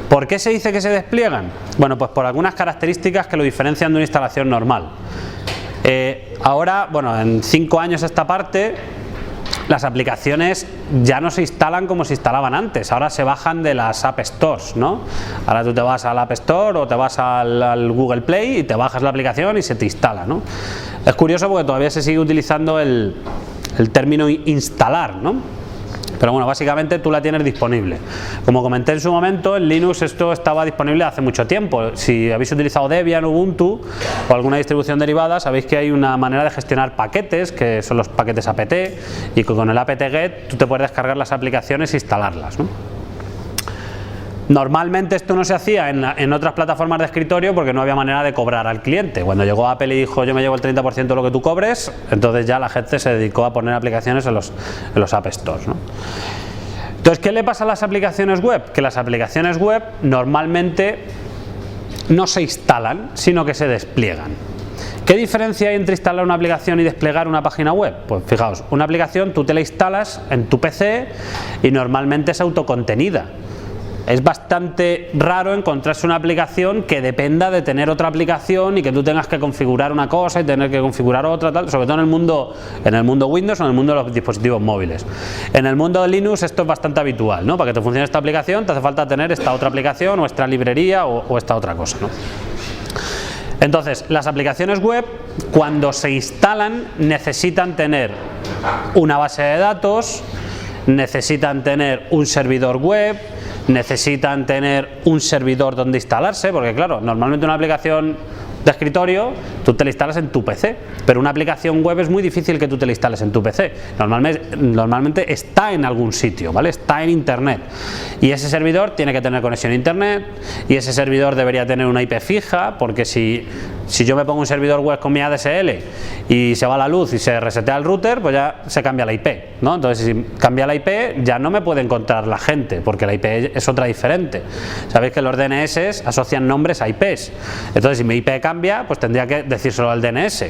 ¿Por qué se dice que se despliegan? Bueno, pues por algunas características que lo diferencian de una instalación normal. Ahora, bueno, en 5 años a esta parte, las aplicaciones ya no se instalan como se instalaban antes, ahora se bajan de las App Stores, ¿no? Ahora tú te vas al App Store o te vas al Google Play y te bajas la aplicación y se te instala, ¿no? Es curioso porque todavía se sigue utilizando el término instalar, ¿no? Pero bueno, básicamente tú la tienes disponible. Como comenté en su momento, en Linux esto estaba disponible hace mucho tiempo. Si habéis utilizado Debian, Ubuntu o alguna distribución derivada, sabéis que hay una manera de gestionar paquetes, que son los paquetes apt, y con el apt-get tú te puedes descargar las aplicaciones e instalarlas, ¿no? Normalmente esto no se hacía en otras plataformas de escritorio porque no había manera de cobrar al cliente. Cuando llegó Apple y dijo yo me llevo el 30% de lo que tú cobres, entonces ya la gente se dedicó a poner aplicaciones en los App Stores, ¿no? Entonces, ¿qué le pasa a las aplicaciones web? Que las aplicaciones web normalmente no se instalan, sino que se despliegan. ¿Qué diferencia hay entre instalar una aplicación y desplegar una página web? Pues fijaos, una aplicación tú te la instalas en tu PC y normalmente es autocontenida. Es bastante raro encontrarse una aplicación que dependa de tener otra aplicación y que tú tengas que configurar una cosa y tener que configurar otra, tal, sobre todo en el mundo Windows o en el mundo de los dispositivos móviles. En el mundo de Linux esto es bastante habitual, ¿no? Para que te funcione esta aplicación te hace falta tener esta otra aplicación o esta librería o esta otra cosa, ¿no? Entonces, las aplicaciones web, cuando se instalan, necesitan tener una base de datos, necesitan tener un servidor web, necesitan tener un servidor donde instalarse, porque claro, normalmente una aplicación de escritorio tú te la instalas en tu PC, pero una aplicación web es muy difícil que tú te la instales en tu PC. Normalmente está en algún sitio, ¿vale? Está en internet y ese servidor tiene que tener conexión a internet y ese servidor debería tener una IP fija, porque si yo me pongo un servidor web con mi ADSL y se va la luz y se resetea el router, pues ya se cambia la IP, ¿no? Entonces si cambia la IP ya no me puede encontrar la gente, porque la IP es otra diferente. Sabéis que los DNS asocian nombres a IPs, entonces si mi IP cambia, pues tendría que decírselo al DNS.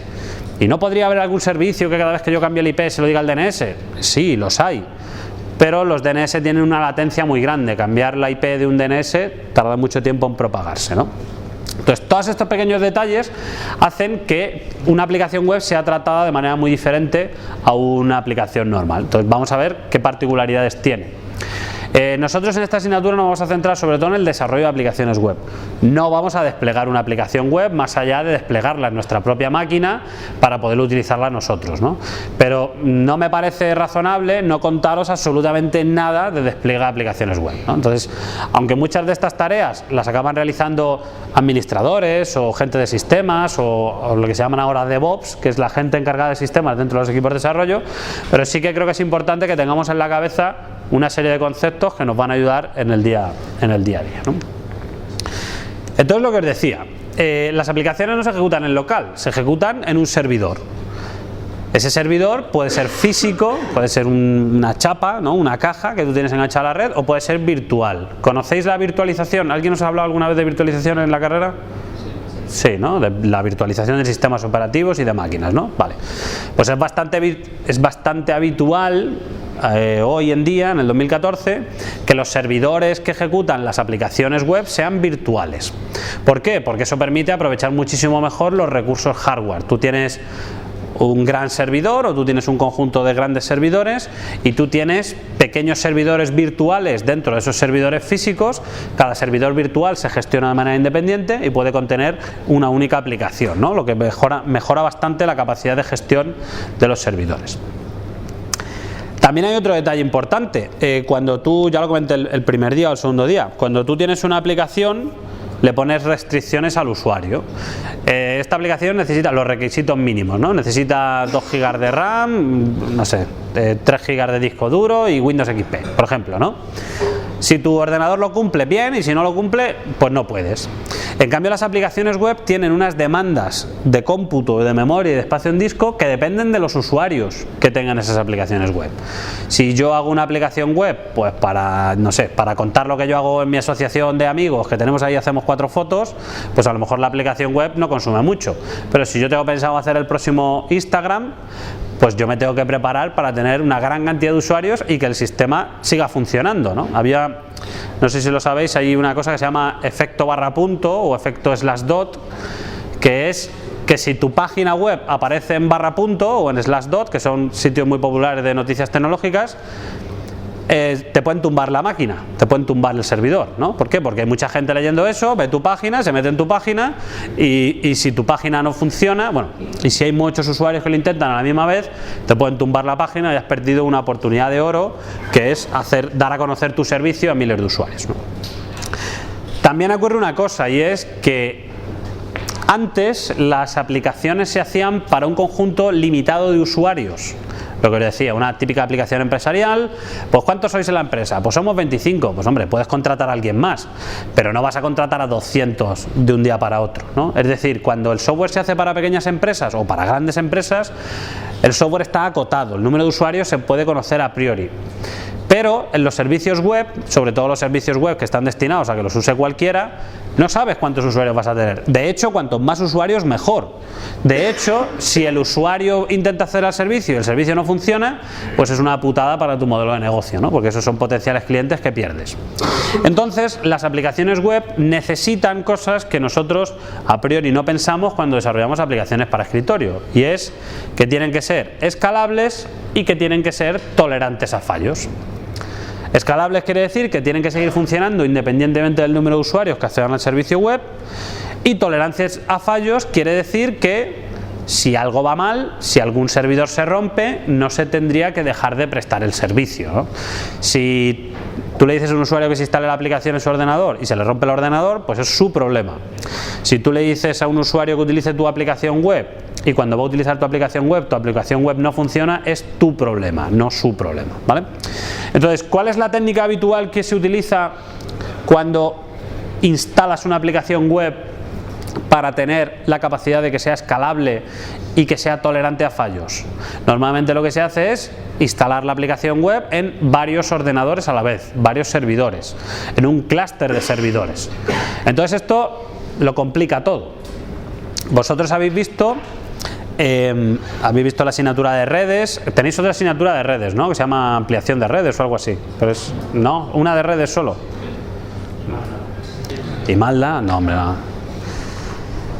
¿Y no podría haber algún servicio que cada vez que yo cambie el IP se lo diga al DNS? Sí, los hay. Pero los DNS tienen una latencia muy grande. Cambiar la IP de un DNS tarda mucho tiempo en propagarse, ¿no? Entonces, todos estos pequeños detalles hacen que una aplicación web sea tratada de manera muy diferente a una aplicación normal. Entonces, vamos a ver qué particularidades tiene. Nosotros en esta asignatura nos vamos a centrar sobre todo en el desarrollo de aplicaciones web. No vamos a desplegar una aplicación web más allá de desplegarla en nuestra propia máquina para poder utilizarla nosotros, ¿no? Pero no me parece razonable no contaros absolutamente nada de despliegue de aplicaciones web, ¿no? Entonces, aunque muchas de estas tareas las acaban realizando administradores o gente de sistemas o lo que se llaman ahora DevOps, que es la gente encargada de sistemas dentro de los equipos de desarrollo, pero sí que creo que es importante que tengamos en la cabeza una serie de conceptos que nos van a ayudar en el día a día, ¿no? Entonces, lo que os decía, las aplicaciones no se ejecutan en local, se ejecutan en un servidor. Ese servidor puede ser físico, puede ser una chapa, ¿no? Una caja que tú tienes enganchada a la red, o puede ser virtual. ¿Conocéis la virtualización? ¿Alguien os ha hablado alguna vez de virtualización en la carrera? Sí, ¿no? De la virtualización de sistemas operativos y de máquinas, ¿no? Vale. Pues es bastante habitual hoy en día, en el 2014, que los servidores que ejecutan las aplicaciones web sean virtuales. ¿Por qué? Porque eso permite aprovechar muchísimo mejor los recursos hardware. Tú tienes un gran servidor o tú tienes un conjunto de grandes servidores y tú tienes pequeños servidores virtuales dentro de esos servidores físicos. Cada servidor virtual se gestiona de manera independiente y puede contener una única aplicación, ¿no? Lo que mejora bastante la capacidad de gestión de los servidores. También hay otro detalle importante. Cuando tú, ya lo comenté el primer día o el segundo día, cuando tú tienes una aplicación, le pones restricciones al usuario. Esta aplicación necesita los requisitos mínimos, ¿no? Necesita 2 GB de RAM, no sé, 3 GB de disco duro y Windows XP, por ejemplo, ¿no? Si tu ordenador lo cumple, bien, y si no lo cumple, pues no puedes. En cambio, las aplicaciones web tienen unas demandas de cómputo, de memoria y de espacio en disco que dependen de los usuarios que tengan esas aplicaciones web. Si yo hago una aplicación web, pues para, no sé, para contar lo que yo hago en mi asociación de amigos, que tenemos ahí, hacemos 4 fotos, pues a lo mejor la aplicación web no consume mucho. Pero si yo tengo pensado hacer el próximo Instagram, pues yo me tengo que preparar para tener una gran cantidad de usuarios y que el sistema siga funcionando, ¿no? Había, no sé si lo sabéis, hay una cosa que se llama efecto barra punto o efecto /dot, que es que si tu página web aparece en barra punto o en /dot, que son sitios muy populares de noticias tecnológicas, te pueden tumbar la máquina, te pueden tumbar el servidor, ¿no? ¿Por qué? Porque hay mucha gente leyendo eso, ve tu página, se mete en tu página y si tu página no funciona, bueno, y si hay muchos usuarios que lo intentan a la misma vez, te pueden tumbar la página y has perdido una oportunidad de oro, que es dar a conocer tu servicio a miles de usuarios, ¿no? También ocurre una cosa, y es que antes las aplicaciones se hacían para un conjunto limitado de usuarios. Lo que os decía, una típica aplicación empresarial, pues ¿cuántos sois en la empresa? Pues somos 25, pues hombre, puedes contratar a alguien más, pero no vas a contratar a 200 de un día para otro, ¿no? Es decir, cuando el software se hace para pequeñas empresas o para grandes empresas, el software está acotado, el número de usuarios se puede conocer a priori. Pero en los servicios web, sobre todo los servicios web que están destinados a que los use cualquiera, no sabes cuántos usuarios vas a tener. De hecho, cuantos más usuarios, mejor. De hecho, si el usuario intenta hacer el servicio y el servicio no funciona, pues es una putada para tu modelo de negocio, ¿no? Porque esos son potenciales clientes que pierdes. Entonces, las aplicaciones web necesitan cosas que nosotros a priori no pensamos cuando desarrollamos aplicaciones para escritorio. Y es que tienen que ser escalables y que tienen que ser tolerantes a fallos. Escalables quiere decir que tienen que seguir funcionando independientemente del número de usuarios que accedan al servicio web, y tolerancias a fallos quiere decir que si algo va mal, si algún servidor se rompe, no se tendría que dejar de prestar el servicio, ¿no? Si tú le dices a un usuario que se instale la aplicación en su ordenador y se le rompe el ordenador, pues es su problema. Si tú le dices a un usuario que utilice tu aplicación web y cuando va a utilizar tu aplicación web no funciona, es tu problema, no su problema, ¿vale? Entonces, ¿cuál es la técnica habitual que se utiliza cuando instalas una aplicación web para tener la capacidad de que sea escalable y que sea tolerante a fallos? Normalmente lo que se hace es instalar la aplicación web en varios ordenadores a la vez, varios servidores, en un clúster de servidores. Entonces esto lo complica todo. Vosotros habéis visto la asignatura de redes, tenéis otra asignatura de redes, ¿no? Que se llama ampliación de redes o algo así, pero es, ¿no? Una de redes solo. ¿Y Malda? No, hombre, no.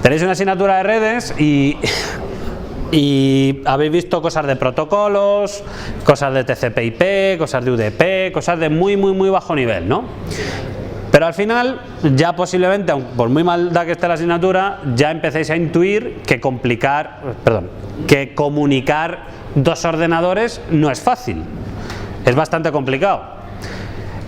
Tenéis una asignatura de redes y habéis visto cosas de protocolos, cosas de TCP/IP, cosas de UDP, cosas de muy bajo nivel, ¿no? Pero al final, ya posiblemente, por muy maldad que esté la asignatura, ya empecéis a intuir que comunicar dos ordenadores no es fácil, es bastante complicado.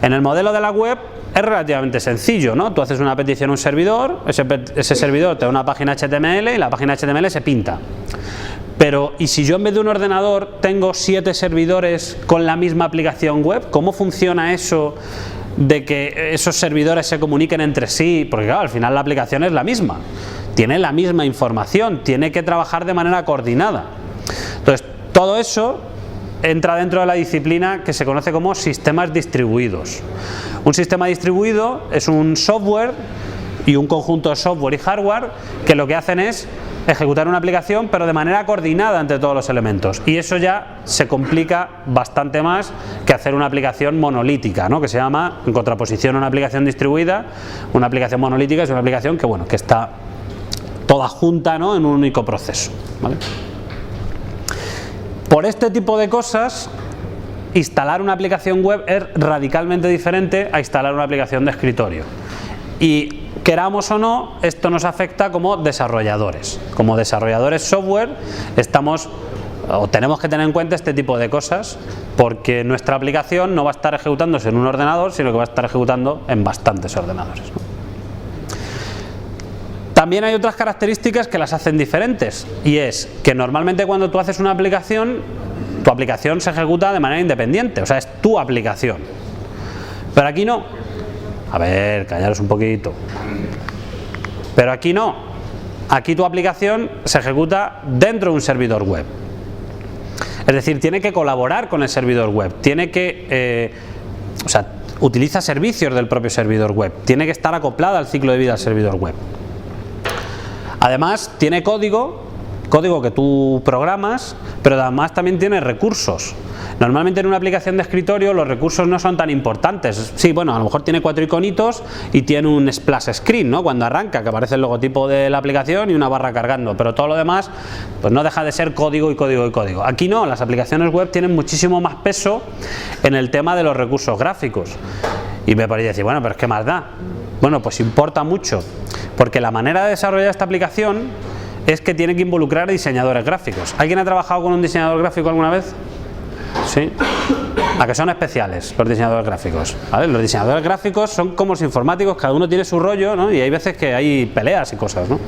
En el modelo de la web es relativamente sencillo, ¿no? Tú haces una petición a un servidor, ese servidor te da una página HTML y la página HTML se pinta. Pero, ¿y si yo en vez de un ordenador tengo 7 servidores con la misma aplicación web? ¿Cómo funciona eso de que esos servidores se comuniquen entre sí? Porque claro, al final la aplicación es la misma, tiene la misma información, tiene que trabajar de manera coordinada. Entonces, todo eso entra dentro de la disciplina que se conoce como sistemas distribuidos. Un sistema distribuido es un software y un conjunto de software y hardware que lo que hacen es ejecutar una aplicación pero de manera coordinada entre todos los elementos, y eso ya se complica bastante más que hacer una aplicación monolítica, ¿no? Que se llama, en contraposición a una aplicación distribuida, una aplicación monolítica es una aplicación que, bueno, que está toda junta, ¿no? En un único proceso, ¿vale? Por este tipo de cosas, instalar una aplicación web es radicalmente diferente a instalar una aplicación de escritorio. Y queramos o no, esto nos afecta como desarrolladores. Como desarrolladores software tenemos que tener en cuenta este tipo de cosas, porque nuestra aplicación no va a estar ejecutándose en un ordenador, sino que va a estar ejecutando en bastantes ordenadores, ¿no? También hay otras características que las hacen diferentes, y es que normalmente cuando tú haces una aplicación Tu aplicación se ejecuta de manera independiente, o sea, es tu aplicación. Pero aquí no. A ver, callaros un poquito. Pero aquí no. Aquí tu aplicación se ejecuta dentro de un servidor web. Es decir, tiene que colaborar con el servidor web. Tiene que... utiliza servicios del propio servidor web. Tiene que estar acoplada al ciclo de vida del servidor web. Además, tiene código que tú programas, pero además también tiene recursos. Normalmente en una aplicación de escritorio los recursos no son tan importantes. Sí, bueno, a lo mejor tiene 4 iconitos y tiene un splash screen, ¿no? Cuando arranca, que aparece el logotipo de la aplicación y una barra cargando, pero todo lo demás pues no deja de ser código y código y código. Aquí no, las aplicaciones web tienen muchísimo más peso en el tema de los recursos gráficos. Y me podría decir, bueno, pero es que más da. Bueno, pues importa mucho, porque la manera de desarrollar esta aplicación es que tiene que involucrar a diseñadores gráficos. ¿Alguien ha trabajado con un diseñador gráfico alguna vez? ¿Sí? ¿A que son especiales los diseñadores gráficos? ¿Vale? Los diseñadores gráficos son como los informáticos, cada uno tiene su rollo, ¿no? Y hay veces que hay peleas y cosas, ¿no?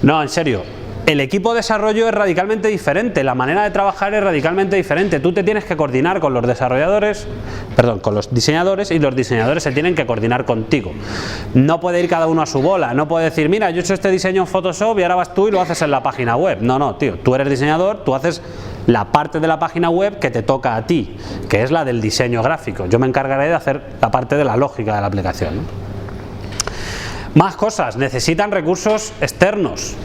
No, en serio, el equipo de desarrollo es radicalmente diferente, la manera de trabajar es radicalmente diferente. Tú te tienes que coordinar con los desarrolladores, con los diseñadores, y los diseñadores se tienen que coordinar contigo. No puede ir cada uno a su bola, no puede decir, mira, yo he hecho este diseño en Photoshop y ahora vas tú y lo haces en la página web. No, no, tío, tú eres diseñador, tú haces la parte de la página web que te toca a ti, que es la del diseño gráfico. Yo me encargaré de hacer la parte de la lógica de la aplicación, ¿no? Más cosas, necesitan recursos externos.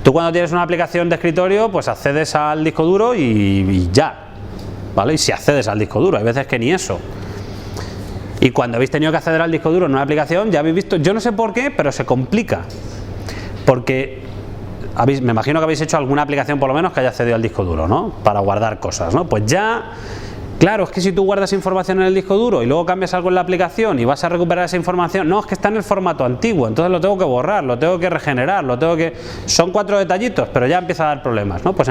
Tú cuando tienes una aplicación de escritorio, pues accedes al disco duro y ya, ¿vale? Y si accedes al disco duro, hay veces que ni eso. Y cuando habéis tenido que acceder al disco duro en una aplicación, ya habéis visto, yo no sé por qué, pero se complica. Porque me imagino que habéis hecho alguna aplicación por lo menos que haya accedido al disco duro, ¿no? Para guardar cosas, ¿no? Pues ya, claro, es que si tú guardas información en el disco duro y luego cambias algo en la aplicación y vas a recuperar esa información, no, es que está en el formato antiguo, entonces lo tengo que borrar, lo tengo que regenerar, son 4 detallitos, pero ya empieza a dar problemas, ¿no? Pues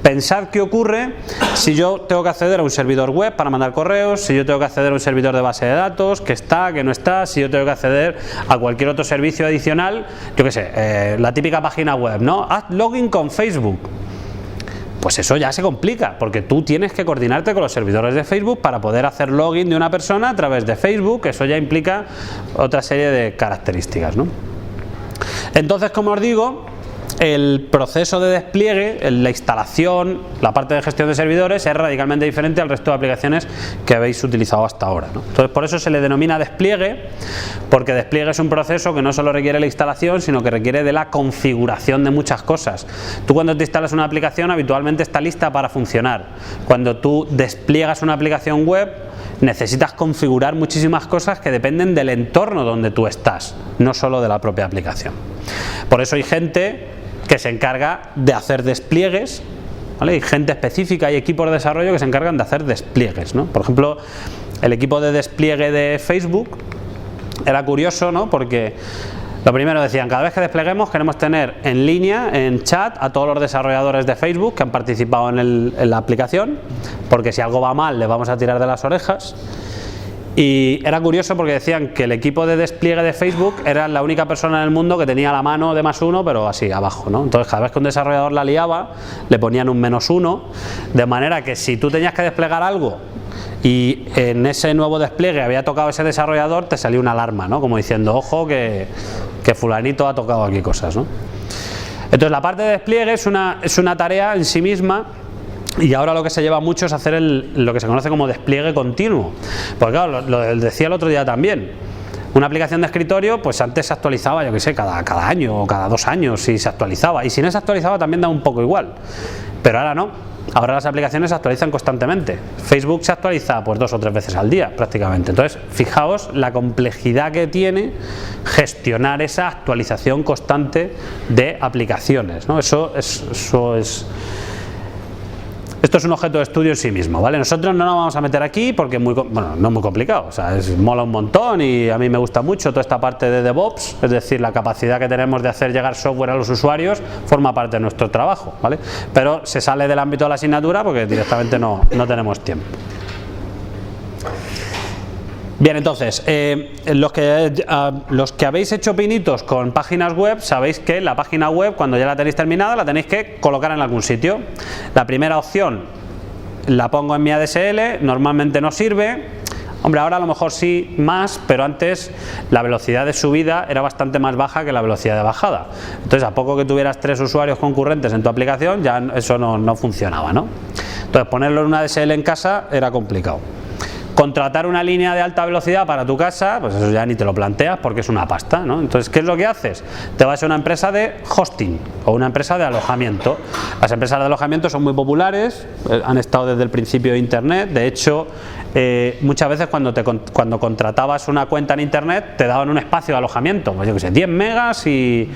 pensad qué ocurre si yo tengo que acceder a un servidor web para mandar correos, si yo tengo que acceder a un servidor de base de datos, que está, que no está, si yo tengo que acceder a cualquier otro servicio adicional, yo qué sé, la típica página web, ¿no? Haz login con Facebook. Pues eso ya se complica, porque tú tienes que coordinarte con los servidores de Facebook para poder hacer login de una persona a través de Facebook. Eso ya implica otra serie de características, ¿no? Entonces, como os digo, el proceso de despliegue, la instalación, la parte de gestión de servidores es radicalmente diferente al resto de aplicaciones que habéis utilizado hasta ahora, ¿no? Entonces, por eso se le denomina despliegue, porque despliegue es un proceso que no solo requiere la instalación, sino que requiere de la configuración de muchas cosas. Tú cuando te instalas una aplicación habitualmente está lista para funcionar. Cuando tú despliegas una aplicación web, necesitas configurar muchísimas cosas que dependen del entorno donde tú estás, no solo de la propia aplicación. Por eso hay gente que se encarga de hacer despliegues, ¿vale? Hay gente específica, hay equipos de desarrollo que se encargan de hacer despliegues, ¿no? Por ejemplo, el equipo de despliegue de Facebook era curioso, ¿no? Porque lo primero decían, cada vez que despleguemos queremos tener en línea, en chat, a todos los desarrolladores de Facebook que han participado en la aplicación, porque si algo va mal les vamos a tirar de las orejas. Y era curioso porque decían que el equipo de despliegue de Facebook era la única persona en el mundo que tenía la mano de +1, pero así abajo, ¿no? Entonces cada vez que un desarrollador la liaba, le ponían un -1, de manera que si tú tenías que desplegar algo y en ese nuevo despliegue había tocado ese desarrollador, te salía una alarma, ¿no? Como diciendo, ojo que fulanito ha tocado aquí cosas, ¿no? Entonces la parte de despliegue es una tarea en sí misma. Y ahora lo que se lleva mucho es hacer lo que se conoce como despliegue continuo. Porque claro, lo decía el otro día también. Una aplicación de escritorio, pues antes se actualizaba, yo qué sé, cada año o cada 2 años, si se actualizaba. Y si no se actualizaba también da un poco igual. Pero ahora no. Ahora las aplicaciones se actualizan constantemente. Facebook se actualiza pues 2 o 3 veces al día prácticamente. Entonces, fijaos la complejidad que tiene gestionar esa actualización constante de aplicaciones, ¿no? Esto es un objeto de estudio en sí mismo, ¿vale? Nosotros no nos vamos a meter aquí porque no es muy complicado, o sea, mola un montón y a mí me gusta mucho toda esta parte de DevOps, es decir, la capacidad que tenemos de hacer llegar software a los usuarios forma parte de nuestro trabajo, ¿vale? Pero se sale del ámbito de la asignatura porque directamente no tenemos tiempo. Bien, entonces, los que habéis hecho pinitos con páginas web, sabéis que la página web, cuando ya la tenéis terminada, la tenéis que colocar en algún sitio. La primera opción la pongo en mi ADSL, normalmente no sirve. Hombre, ahora a lo mejor sí más, pero antes la velocidad de subida era bastante más baja que la velocidad de bajada. Entonces, a poco que tuvieras 3 usuarios concurrentes en tu aplicación, ya eso no funcionaba, ¿no? Entonces, ponerlo en una ADSL en casa era complicado. Contratar una línea de alta velocidad para tu casa, pues eso ya ni te lo planteas porque es una pasta, ¿no? Entonces, ¿qué es lo que haces? Te vas a una empresa de hosting o una empresa de alojamiento. Las empresas de alojamiento son muy populares, han estado desde el principio de Internet. De hecho, muchas veces cuando contratabas una cuenta en Internet te daban un espacio de alojamiento, pues yo que sé, 10 megas y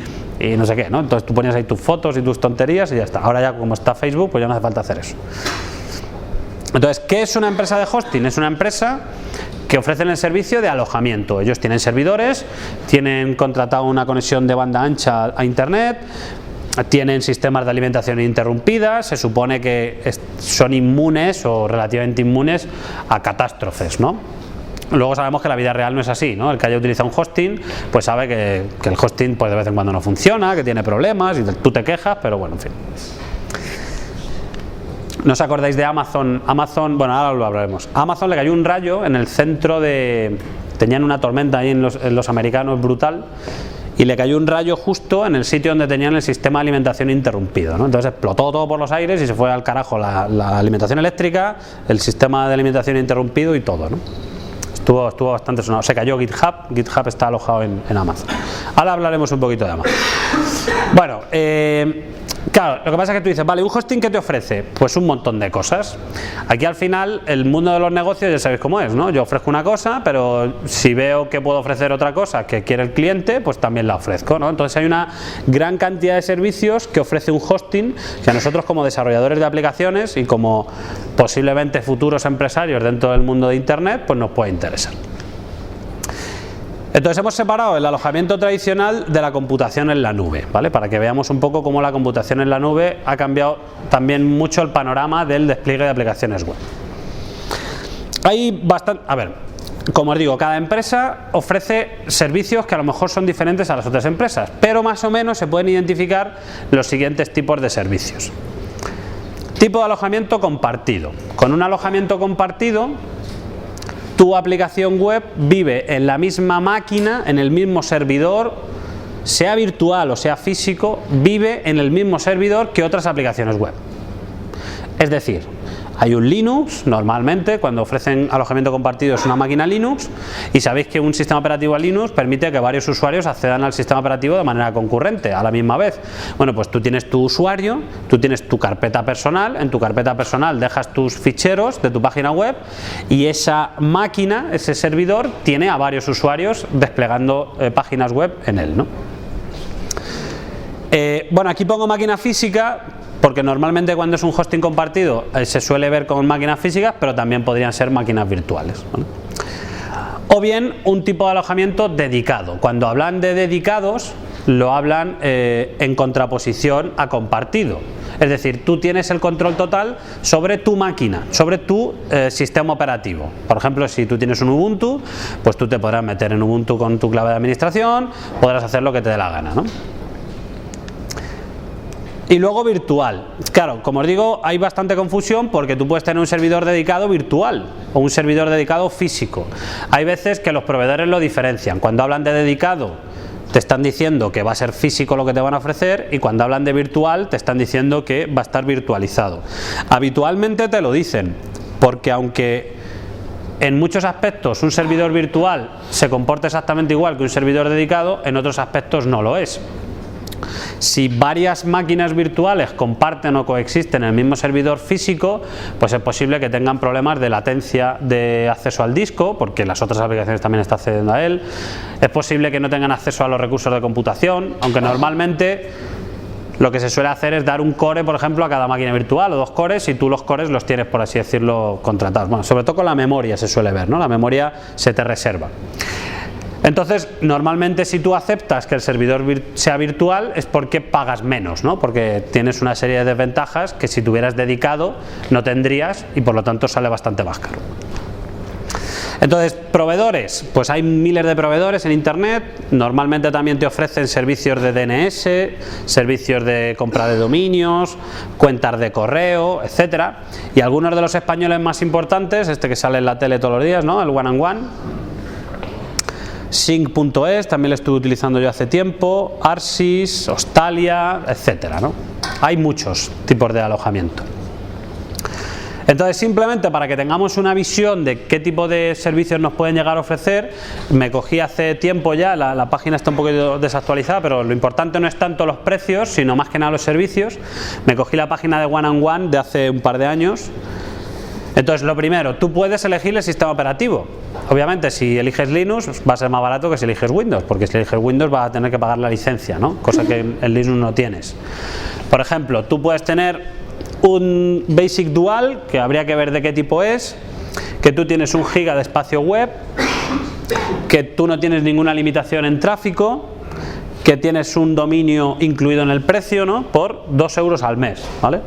no sé qué, ¿no? Entonces tú ponías ahí tus fotos y tus tonterías y ya está. Ahora ya como está Facebook, pues ya no hace falta hacer eso. Entonces, ¿qué es una empresa de hosting? Es una empresa que ofrecen el servicio de alojamiento. Ellos tienen servidores, tienen contratado una conexión de banda ancha a Internet, tienen sistemas de alimentación ininterrumpida, se supone que son inmunes o relativamente inmunes a catástrofes, ¿no? Luego sabemos que la vida real no es así, ¿no? El que haya utilizado un hosting, pues sabe que el hosting pues de vez en cuando no funciona, que tiene problemas y tú te quejas, pero bueno, en fin. ¿No os acordáis de Amazon? Bueno, ahora lo hablaremos. A Amazon le cayó un rayo en el centro de... Tenían una tormenta ahí en los americanos brutal, y le cayó un rayo justo en el sitio donde tenían el sistema de alimentación interrumpido, ¿no? Entonces explotó todo por los aires y se fue al carajo la alimentación eléctrica, el sistema de alimentación interrumpido y todo, ¿no? Estuvo bastante sonado. Se cayó GitHub está alojado en Amazon. Ahora hablaremos un poquito de Amazon. Bueno, claro, lo que pasa es que tú dices, vale, ¿un hosting qué te ofrece? Pues un montón de cosas. Aquí al final, el mundo de los negocios ya sabéis cómo es, ¿no? Yo ofrezco una cosa, pero si veo que puedo ofrecer otra cosa que quiere el cliente, pues también la ofrezco, ¿no? Entonces hay una gran cantidad de servicios que ofrece un hosting que a nosotros como desarrolladores de aplicaciones y como posiblemente futuros empresarios dentro del mundo de Internet, pues nos puede interesar. Entonces hemos separado el alojamiento tradicional de la computación en la nube, ¿vale? Para que veamos un poco cómo la computación en la nube ha cambiado también mucho el panorama del despliegue de aplicaciones web. Hay bastante... A ver, como os digo, cada empresa ofrece servicios que a lo mejor son diferentes a las otras empresas, pero más o menos se pueden identificar los siguientes tipos de servicios. Tipo de alojamiento compartido. Con un alojamiento compartido, tu aplicación web vive en la misma máquina, en el mismo servidor, sea virtual o sea físico, vive en el mismo servidor que otras aplicaciones web. Es decir, hay un Linux, normalmente cuando ofrecen alojamiento compartido es una máquina Linux, y sabéis que un sistema operativo Linux permite que varios usuarios accedan al sistema operativo de manera concurrente, a la misma vez. Bueno, pues tú tienes tu usuario, tú tienes tu carpeta personal, en tu carpeta personal dejas tus ficheros de tu página web y esa máquina, ese servidor, tiene a varios usuarios desplegando páginas web en él, ¿no? Bueno, aquí pongo máquina física porque normalmente cuando es un hosting compartido se suele ver con máquinas físicas, pero también podrían ser máquinas virtuales, ¿vale? O bien un tipo de alojamiento dedicado. Cuando hablan de dedicados lo hablan en contraposición a compartido. Es decir, tú tienes el control total sobre tu máquina, sobre tu sistema operativo. Por ejemplo, si tú tienes un Ubuntu, pues tú te podrás meter en Ubuntu con tu clave de administración, podrás hacer lo que te dé la gana, ¿no? Y luego virtual. Claro, como os digo, hay bastante confusión porque tú puedes tener un servidor dedicado virtual o un servidor dedicado físico. Hay veces que los proveedores lo diferencian. Cuando hablan de dedicado, te están diciendo que va a ser físico lo que te van a ofrecer, y cuando hablan de virtual, te están diciendo que va a estar virtualizado. Habitualmente te lo dicen, porque aunque en muchos aspectos un servidor virtual se comporta exactamente igual que un servidor dedicado, en otros aspectos no lo es. Si varias máquinas virtuales comparten o coexisten en el mismo servidor físico, pues es posible que tengan problemas de latencia de acceso al disco, porque las otras aplicaciones también están accediendo a él. Es posible que no tengan acceso a los recursos de computación, aunque normalmente lo que se suele hacer es dar un core, por ejemplo, a cada máquina virtual, o 2 cores, y tú los cores los tienes, por así decirlo, contratados. Bueno, sobre todo con la memoria se suele ver, ¿no? La memoria se te reserva. Entonces, normalmente si tú aceptas que el servidor sea virtual es porque pagas menos, ¿no? Porque tienes una serie de desventajas que si tuvieras dedicado no tendrías, y por lo tanto sale bastante más caro. Entonces, proveedores, pues hay miles de proveedores en internet, normalmente también te ofrecen servicios de DNS, servicios de compra de dominios, cuentas de correo, etcétera, y algunos de los españoles más importantes, este que sale en la tele todos los días, ¿no? El One and One, Sync.es, también lo estuve utilizando yo hace tiempo, Arsis, Hostalia, etcétera, ¿no? Hay muchos tipos de alojamiento. Entonces, simplemente para que tengamos una visión de qué tipo de servicios nos pueden llegar a ofrecer, me cogí hace tiempo ya, la página está un poquito desactualizada, pero lo importante no es tanto los precios, sino más que nada los servicios. Me cogí la página de One and One de hace un par de años. Entonces, lo primero, tú puedes elegir el sistema operativo. Obviamente, si eliges Linux va a ser más barato que si eliges Windows, porque si eliges Windows vas a tener que pagar la licencia, ¿no? Cosa que en Linux no tienes. Por ejemplo, tú puedes tener un Basic Dual, que habría que ver de qué tipo es, que tú tienes 1 giga de espacio web, que tú no tienes ninguna limitación en tráfico, que tienes un dominio incluido en el precio, ¿no? Por 2 euros al mes, ¿vale?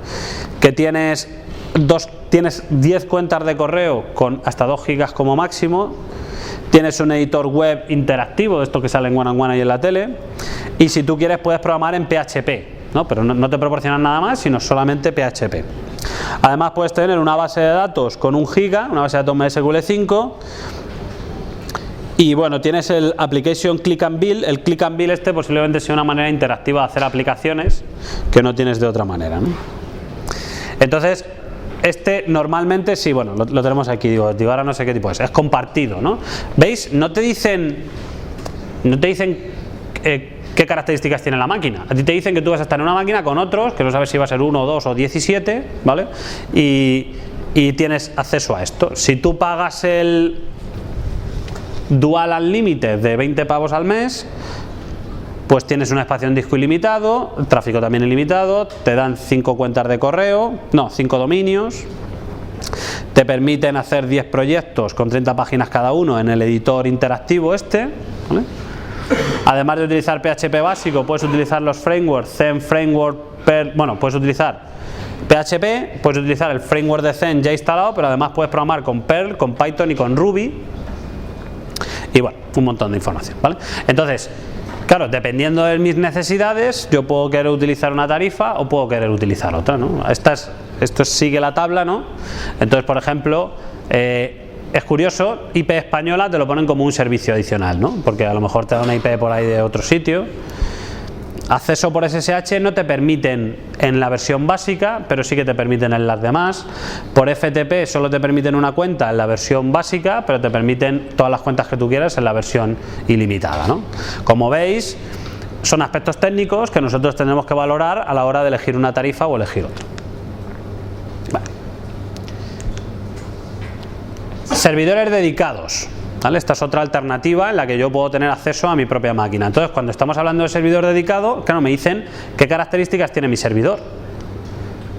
Que tienes 10 cuentas de correo con hasta 2 gigas como máximo, tienes un editor web interactivo, de esto que sale en One and One ahí en la tele, y si tú quieres puedes programar en PHP, ¿no? Pero no te proporcionan nada más, sino solamente PHP. Además puedes tener una base de datos con 1 giga, una base de datos MySQL5, y bueno, tienes el Application Click and Build. El Click and Build este posiblemente sea una manera interactiva de hacer aplicaciones que no tienes de otra manera, ¿no? Entonces, este normalmente sí, bueno, lo tenemos aquí, digo, ahora no sé qué tipo es compartido, ¿no? ¿Veis? No te dicen qué características tiene la máquina. A ti te dicen que tú vas a estar en una máquina con otros, que no sabes si va a ser 1, 2 o 17, ¿vale? Y tienes acceso a esto. Si tú pagas el Dual Unlimited de 20 pavos al mes, pues tienes un espacio en disco ilimitado, tráfico también ilimitado, te dan 5 cuentas de correo, 5 dominios, te permiten hacer 10 proyectos con 30 páginas cada uno en el editor interactivo este, ¿vale? Además de utilizar PHP básico, puedes utilizar los frameworks, Zen Framework, Perl, bueno, puedes utilizar PHP, puedes utilizar el framework de Zen ya instalado, pero además puedes programar con Perl, con Python y con Ruby, y bueno, un montón de información, ¿vale? Entonces, claro, dependiendo de mis necesidades, yo puedo querer utilizar una tarifa o puedo querer utilizar otra, ¿no? Esto sigue la tabla, ¿no? Entonces, por ejemplo, es curioso, IP española te lo ponen como un servicio adicional, ¿no? Porque a lo mejor te da una IP por ahí de otro sitio. Acceso por SSH no te permiten en la versión básica, pero sí que te permiten en las demás. Por FTP solo te permiten una cuenta en la versión básica, pero te permiten todas las cuentas que tú quieras en la versión ilimitada, ¿no? Como veis, son aspectos técnicos que nosotros tendremos que valorar a la hora de elegir una tarifa o elegir otra. Vale. Servidores dedicados, ¿vale? Esta es otra alternativa en la que yo puedo tener acceso a mi propia máquina. Entonces, cuando estamos hablando de servidor dedicado, claro, me dicen qué características tiene mi servidor.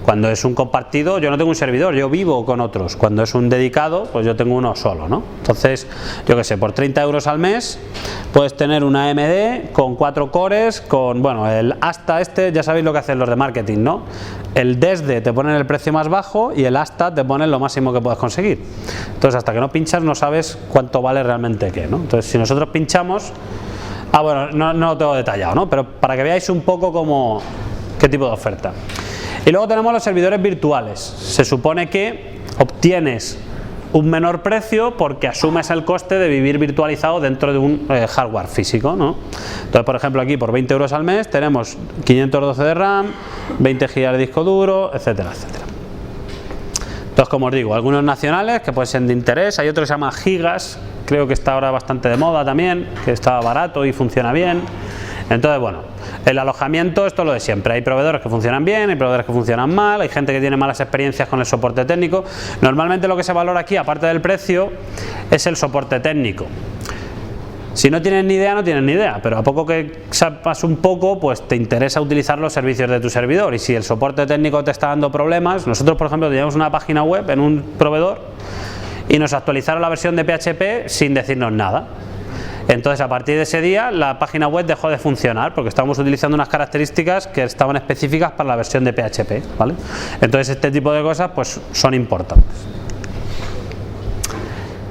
Cuando es un compartido, yo no tengo un servidor, yo vivo con otros. Cuando es un dedicado, pues yo tengo uno solo, ¿no? Entonces, yo qué sé, por 30 euros al mes puedes tener una AMD con 4 cores, con, bueno, el Asta este, ya sabéis lo que hacen los de marketing, ¿no? El desde te ponen el precio más bajo y el Asta te ponen lo máximo que puedas conseguir. Entonces, hasta que no pinchas no sabes cuánto vale realmente qué, ¿no? Entonces, si nosotros pinchamos, bueno, no lo tengo detallado, ¿no? Pero para que veáis un poco como qué tipo de oferta. Y luego tenemos los servidores virtuales. Se supone que obtienes un menor precio porque asumes el coste de vivir virtualizado dentro de un hardware físico, ¿no? Entonces, por ejemplo, aquí por 20 euros al mes tenemos 512 de RAM, 20 GB de disco duro, etcétera, etcétera. Entonces, como os digo, algunos nacionales que pueden ser de interés, hay otro que se llama Gigas, creo que está ahora bastante de moda también, que está barato y funciona bien. Entonces, bueno, el alojamiento, esto es lo de siempre. Hay proveedores que funcionan bien, hay proveedores que funcionan mal, hay gente que tiene malas experiencias con el soporte técnico. Normalmente lo que se valora aquí, aparte del precio, es el soporte técnico. Si no tienes ni idea, no tienes ni idea, pero a poco que sepas un poco, pues te interesa utilizar los servicios de tu servidor. Y si el soporte técnico te está dando problemas, nosotros, por ejemplo, teníamos una página web en un proveedor y nos actualizaron la versión de PHP sin decirnos nada. Entonces, a partir de ese día, la página web dejó de funcionar porque estábamos utilizando unas características que estaban específicas para la versión de PHP, ¿vale? Entonces, este tipo de cosas pues son importantes.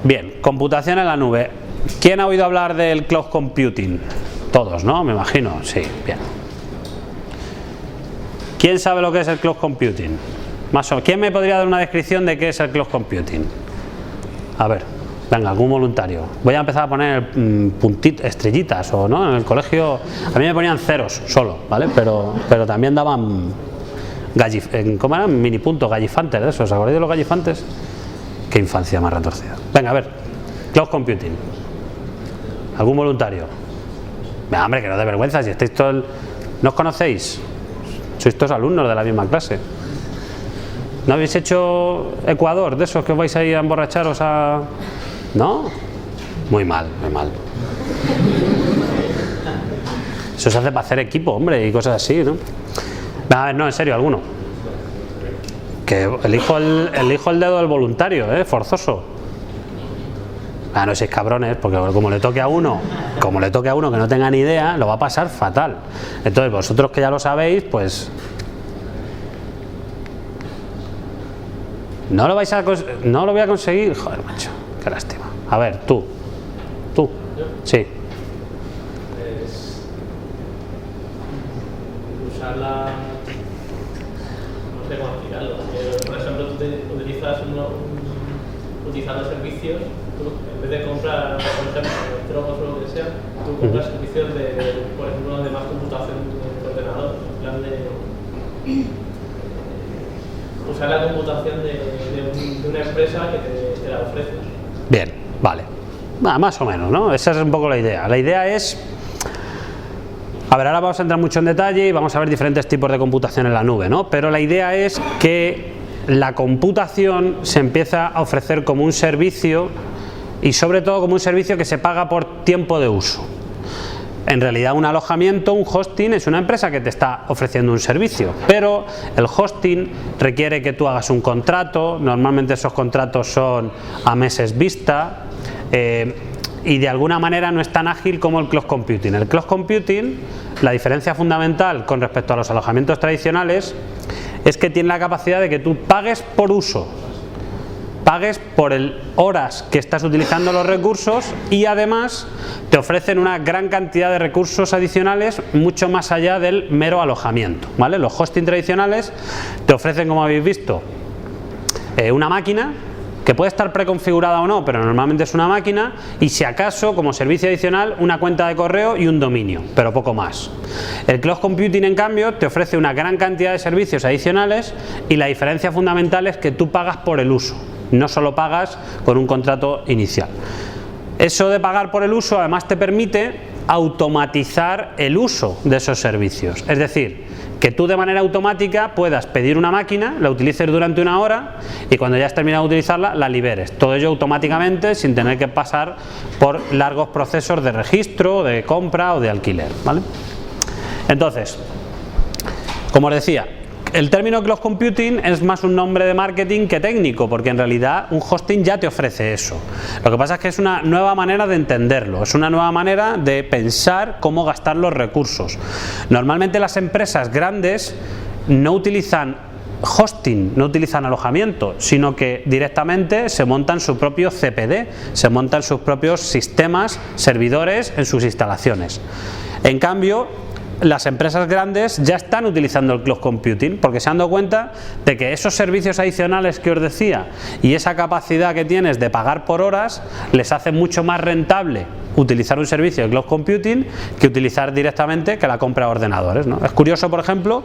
Bien, computación en la nube. ¿Quién ha oído hablar del cloud computing? Todos, ¿no? Me imagino. Sí, bien. ¿Quién sabe lo que es el cloud computing? ¿Quién me podría dar una descripción de qué es el cloud computing? A ver, venga, algún voluntario. Voy a empezar a poner estrellitas, o no, en el colegio a mí me ponían ceros solo, ¿vale? Pero también daban ¿cómo eran? Mini puntos, gallifantes de esos. ¿Os acordáis de los gallifantes? Qué infancia más retorcida. Venga, a ver, cloud computing. ¿Algún voluntario? Venga, hombre, que no dé vergüenza, si estáis todos ¿no os conocéis? Sois todos alumnos de la misma clase. ¿No habéis hecho Ecuador, de esos que os vais a ir a emborracharos a...? ¿No? Muy mal, muy mal. Eso se hace para hacer equipo, hombre, y cosas así, ¿no? A ver, no, en serio, alguno. Que elijo el dedo del voluntario, forzoso. No seáis cabrones, porque como le toque a uno que no tenga ni idea, lo va a pasar fatal. Entonces, vosotros que ya lo sabéis, pues... No lo voy a conseguir. Joder, macho, qué lástima. A ver, tú. Sí. Usarla, no sé cómo explicarlo. Por ejemplo, tú utilizas utilizando servicios, tú, en vez de comprar, por ejemplo, Dropbox o lo que sea, tú compras servicios por ejemplo, de más computación de ordenador, en plan de usar la computación de una empresa que te la ofrece. Bien, vale. Más o menos, ¿no? Esa es un poco la idea. La idea es... A ver, ahora vamos a entrar mucho en detalle y vamos a ver diferentes tipos de computación en la nube, ¿no? Pero la idea es que la computación se empieza a ofrecer como un servicio y sobre todo como un servicio que se paga por tiempo de uso. En realidad un alojamiento, un hosting, es una empresa que te está ofreciendo un servicio, pero el hosting requiere que tú hagas un contrato, normalmente esos contratos son a meses vista, y de alguna manera no es tan ágil como el cloud computing. El cloud computing, la diferencia fundamental con respecto a los alojamientos tradicionales es que tiene la capacidad de que tú pagues por uso, pagues por horas que estás utilizando los recursos y además te ofrecen una gran cantidad de recursos adicionales mucho más allá del mero alojamiento, ¿vale? Los hosting tradicionales te ofrecen, como habéis visto, una máquina que puede estar preconfigurada o no, pero normalmente es una máquina, y si acaso como servicio adicional una cuenta de correo y un dominio, pero poco más. El cloud computing, en cambio, te ofrece una gran cantidad de servicios adicionales y la diferencia fundamental es que tú pagas por el uso, no solo pagas con un contrato inicial. Eso de pagar por el uso además te permite automatizar el uso de esos servicios, es decir, que tú de manera automática puedas pedir una máquina, la utilices durante una hora y cuando ya has terminado de utilizarla, la liberes. Todo ello automáticamente sin tener que pasar por largos procesos de registro, de compra o de alquiler, ¿vale? Entonces, como os decía, el término cloud computing es más un nombre de marketing que técnico, porque en realidad un hosting ya te ofrece eso. Lo que pasa es que es una nueva manera de entenderlo, es una nueva manera de pensar cómo gastar los recursos. Normalmente las empresas grandes no utilizan hosting, no utilizan alojamiento, sino que directamente se montan su propio CPD, se montan sus propios sistemas, servidores en sus instalaciones. En cambio, las empresas grandes ya están utilizando el cloud computing porque se han dado cuenta de que esos servicios adicionales que os decía y esa capacidad que tienes de pagar por horas les hace mucho más rentable utilizar un servicio de cloud computing que utilizar directamente que la compra de ordenadores, ¿no? Es curioso, por ejemplo,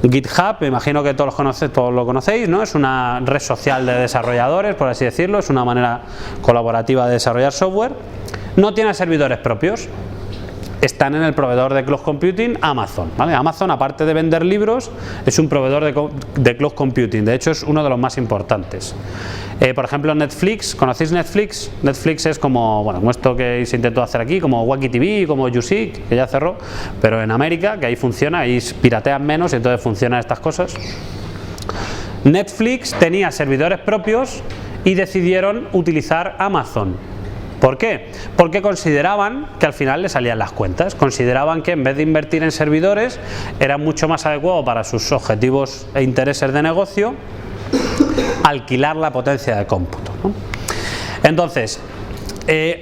GitHub, me imagino que todos lo conocéis, ¿no? Es una red social de desarrolladores, por así decirlo, es una manera colaborativa de desarrollar software. No tiene servidores propios. Están en el proveedor de cloud computing Amazon, ¿vale? Amazon, aparte de vender libros, es un proveedor de cloud computing, de hecho es uno de los más importantes. Por ejemplo, Netflix, ¿conocéis Netflix? Netflix es como esto que se intentó hacer aquí, como Wacky TV, como YouSeek, que ya cerró, pero en América, que ahí funciona, ahí piratean menos y entonces funcionan estas cosas. Netflix tenía servidores propios y decidieron utilizar Amazon. ¿Por qué? Porque consideraban que al final le salían las cuentas, consideraban que en vez de invertir en servidores era mucho más adecuado para sus objetivos e intereses de negocio alquilar la potencia de cómputo, ¿no? Entonces,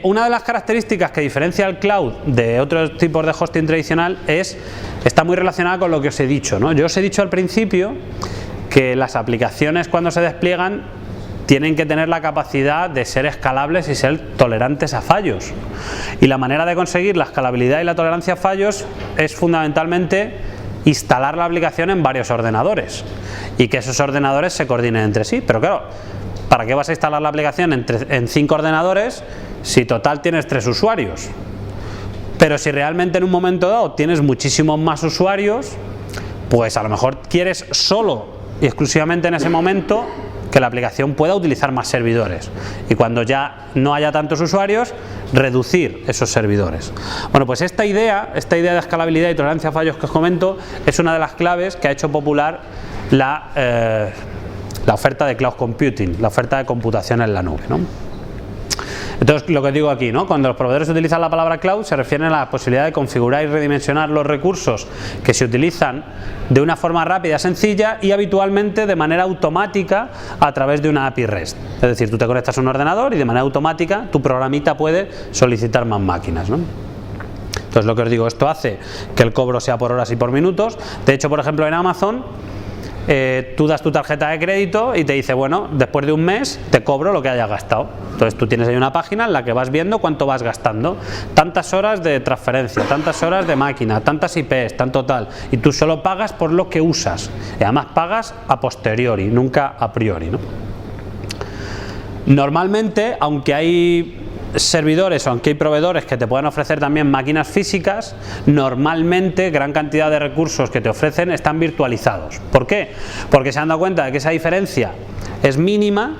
una de las características que diferencia el cloud de otros tipos de hosting tradicional está muy relacionada con lo que os he dicho, ¿no? Yo os he dicho al principio que las aplicaciones, cuando se despliegan, tienen que tener la capacidad de ser escalables y ser tolerantes a fallos. Y la manera de conseguir la escalabilidad y la tolerancia a fallos es fundamentalmente instalar la aplicación en varios ordenadores y que esos ordenadores se coordinen entre sí. Pero claro, ¿para qué vas a instalar la aplicación en 5 ordenadores si total tienes 3 usuarios? Pero si realmente en un momento dado tienes muchísimos más usuarios, pues a lo mejor quieres solo y exclusivamente en ese momento que la aplicación pueda utilizar más servidores y cuando ya no haya tantos usuarios, reducir esos servidores. Bueno, pues esta idea de escalabilidad y tolerancia a fallos que os comento es una de las claves que ha hecho popular la oferta de cloud computing, la oferta de computación en la nube, ¿no? Entonces, lo que digo aquí, ¿no? Cuando los proveedores utilizan la palabra cloud, se refieren a la posibilidad de configurar y redimensionar los recursos que se utilizan de una forma rápida, sencilla y habitualmente de manera automática a través de una API REST. Es decir, tú te conectas a un ordenador y de manera automática tu programita puede solicitar más máquinas, ¿no? Entonces, lo que os digo, esto hace que el cobro sea por horas y por minutos. De hecho, por ejemplo, en Amazon, tú das tu tarjeta de crédito y te dice, bueno, después de un mes te cobro lo que hayas gastado. Entonces tú tienes ahí una página en la que vas viendo cuánto vas gastando, tantas horas de transferencia, tantas horas de máquina, tantas IPs, tanto tal, y tú solo pagas por lo que usas y además pagas a posteriori, nunca a priori, ¿no? Normalmente, aunque hay servidores o aunque hay proveedores que te pueden ofrecer también máquinas físicas, normalmente gran cantidad de recursos que te ofrecen están virtualizados. ¿Por qué? Porque se han dado cuenta de que esa diferencia es mínima,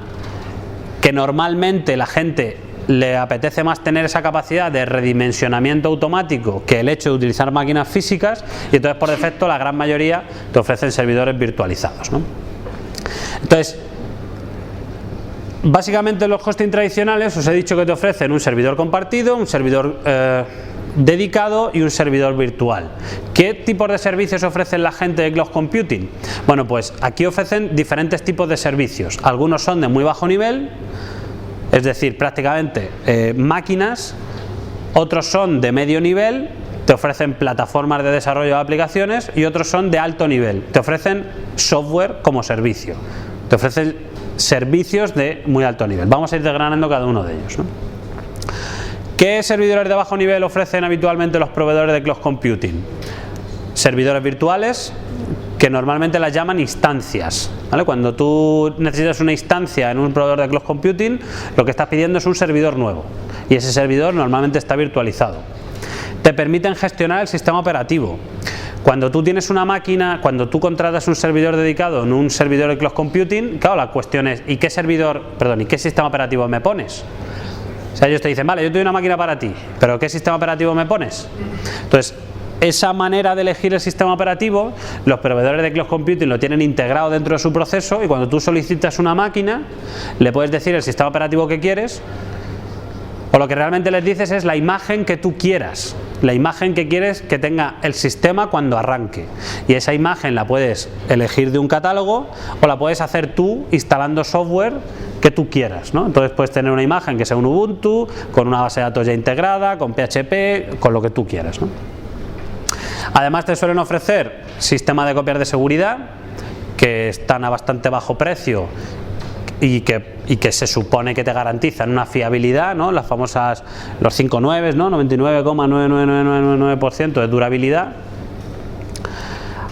que normalmente la gente le apetece más tener esa capacidad de redimensionamiento automático que el hecho de utilizar máquinas físicas, y entonces por defecto la gran mayoría te ofrecen servidores virtualizados, ¿no? Entonces, básicamente los hosting tradicionales os he dicho que te ofrecen un servidor compartido, un servidor dedicado y un servidor virtual. ¿Qué tipos de servicios ofrecen la gente de cloud computing? Bueno, pues aquí ofrecen diferentes tipos de servicios. Algunos son de muy bajo nivel, es decir, prácticamente máquinas. Otros son de medio nivel, te ofrecen plataformas de desarrollo de aplicaciones, y otros son de alto nivel, te ofrecen software como servicio, te ofrecen servicios de muy alto nivel. Vamos a ir desgranando cada uno de ellos, ¿no? ¿Qué servidores de bajo nivel ofrecen habitualmente los proveedores de cloud computing? Servidores virtuales, que normalmente las llaman instancias, ¿vale? Cuando tú necesitas una instancia en un proveedor de cloud computing, lo que estás pidiendo es un servidor nuevo, y ese servidor normalmente está virtualizado. Te permiten gestionar el sistema operativo. Cuando tú tienes una máquina, cuando tú contratas un servidor dedicado en un servidor de cloud computing, claro, la cuestión es, ¿y qué sistema operativo me pones? O sea, ellos te dicen, vale, yo te doy una máquina para ti, pero ¿qué sistema operativo me pones? Entonces, esa manera de elegir el sistema operativo, los proveedores de cloud computing lo tienen integrado dentro de su proceso, y cuando tú solicitas una máquina, le puedes decir el sistema operativo que quieres, o lo que realmente les dices es la imagen que tú quieras, la imagen que quieres que tenga el sistema cuando arranque, y esa imagen la puedes elegir de un catálogo o la puedes hacer tú instalando software que tú quieras, ¿no? Entonces puedes tener una imagen que sea un Ubuntu, con una base de datos ya integrada, con PHP, con lo que tú quieras, ¿no? Además te suelen ofrecer sistemas de copias de seguridad que están a bastante bajo precio y que se supone que te garantizan una fiabilidad, ¿no? Las famosas, los 5 9, ¿no? 99,99999% de durabilidad.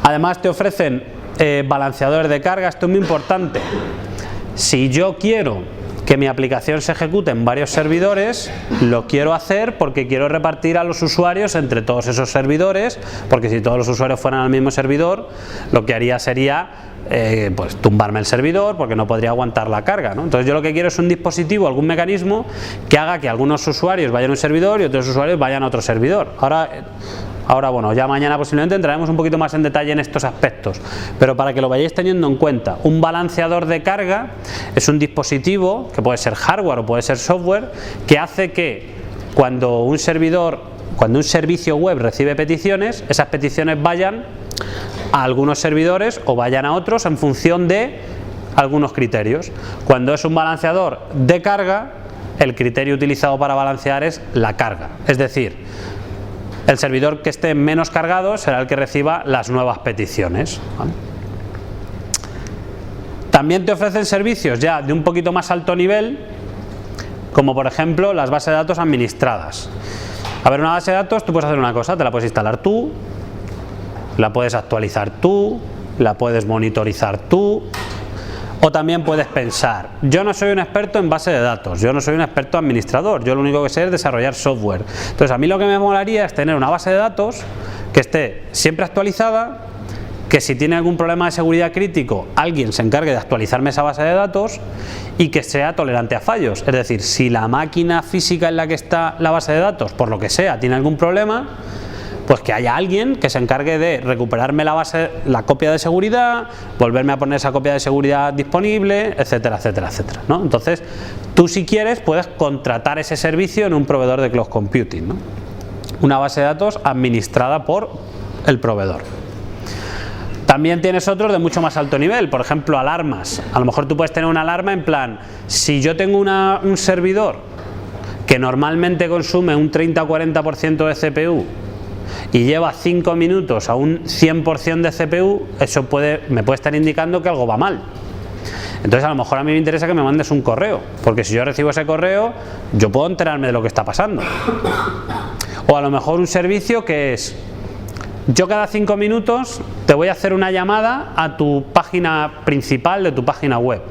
Además te ofrecen balanceadores de carga. Esto es muy importante. Si yo quiero que mi aplicación se ejecute en varios servidores, lo quiero hacer porque quiero repartir a los usuarios entre todos esos servidores, porque si todos los usuarios fueran al mismo servidor, lo que haría sería pues tumbarme el servidor, porque no podría aguantar la carga, ¿no? Entonces yo lo que quiero es un dispositivo, algún mecanismo que haga que algunos usuarios vayan a un servidor y otros usuarios vayan a otro servidor. Ahora bueno, ya mañana posiblemente entraremos un poquito más en detalle en estos aspectos, pero para que lo vayáis teniendo en cuenta, un balanceador de carga es un dispositivo que puede ser hardware o puede ser software, que hace que cuando un servicio web recibe peticiones, esas peticiones vayan a algunos servidores o vayan a otros en función de algunos criterios. Cuando es un balanceador de carga, el criterio utilizado para balancear es la carga. Es decir, el servidor que esté menos cargado será el que reciba las nuevas peticiones, ¿vale? También te ofrecen servicios ya de un poquito más alto nivel, como por ejemplo las bases de datos administradas. A ver, una base de datos, tú puedes hacer una cosa, te la puedes instalar tú, la puedes actualizar tú, la puedes monitorizar tú, o también puedes pensar, yo no soy un experto en base de datos, yo no soy un experto administrador, yo lo único que sé es desarrollar software. Entonces a mí lo que me molaría es tener una base de datos que esté siempre actualizada, que si tiene algún problema de seguridad crítico, alguien se encargue de actualizarme esa base de datos y que sea tolerante a fallos. Es decir, si la máquina física en la que está la base de datos, por lo que sea, tiene algún problema, pues que haya alguien que se encargue de recuperarme la copia de seguridad, volverme a poner esa copia de seguridad disponible, etcétera, etcétera, etcétera, ¿no? Entonces, tú si quieres puedes contratar ese servicio en un proveedor de cloud computing, ¿no? Una base de datos administrada por el proveedor. También tienes otros de mucho más alto nivel, por ejemplo, alarmas. A lo mejor tú puedes tener una alarma en plan, si yo tengo un servidor que normalmente consume un 30-40% de CPU y lleva 5 minutos a un 100% de CPU, eso me puede estar indicando que algo va mal. Entonces a lo mejor a mí me interesa que me mandes un correo, porque si yo recibo ese correo, yo puedo enterarme de lo que está pasando. O a lo mejor un servicio que es, yo cada 5 minutos te voy a hacer una llamada a tu página principal de tu página web.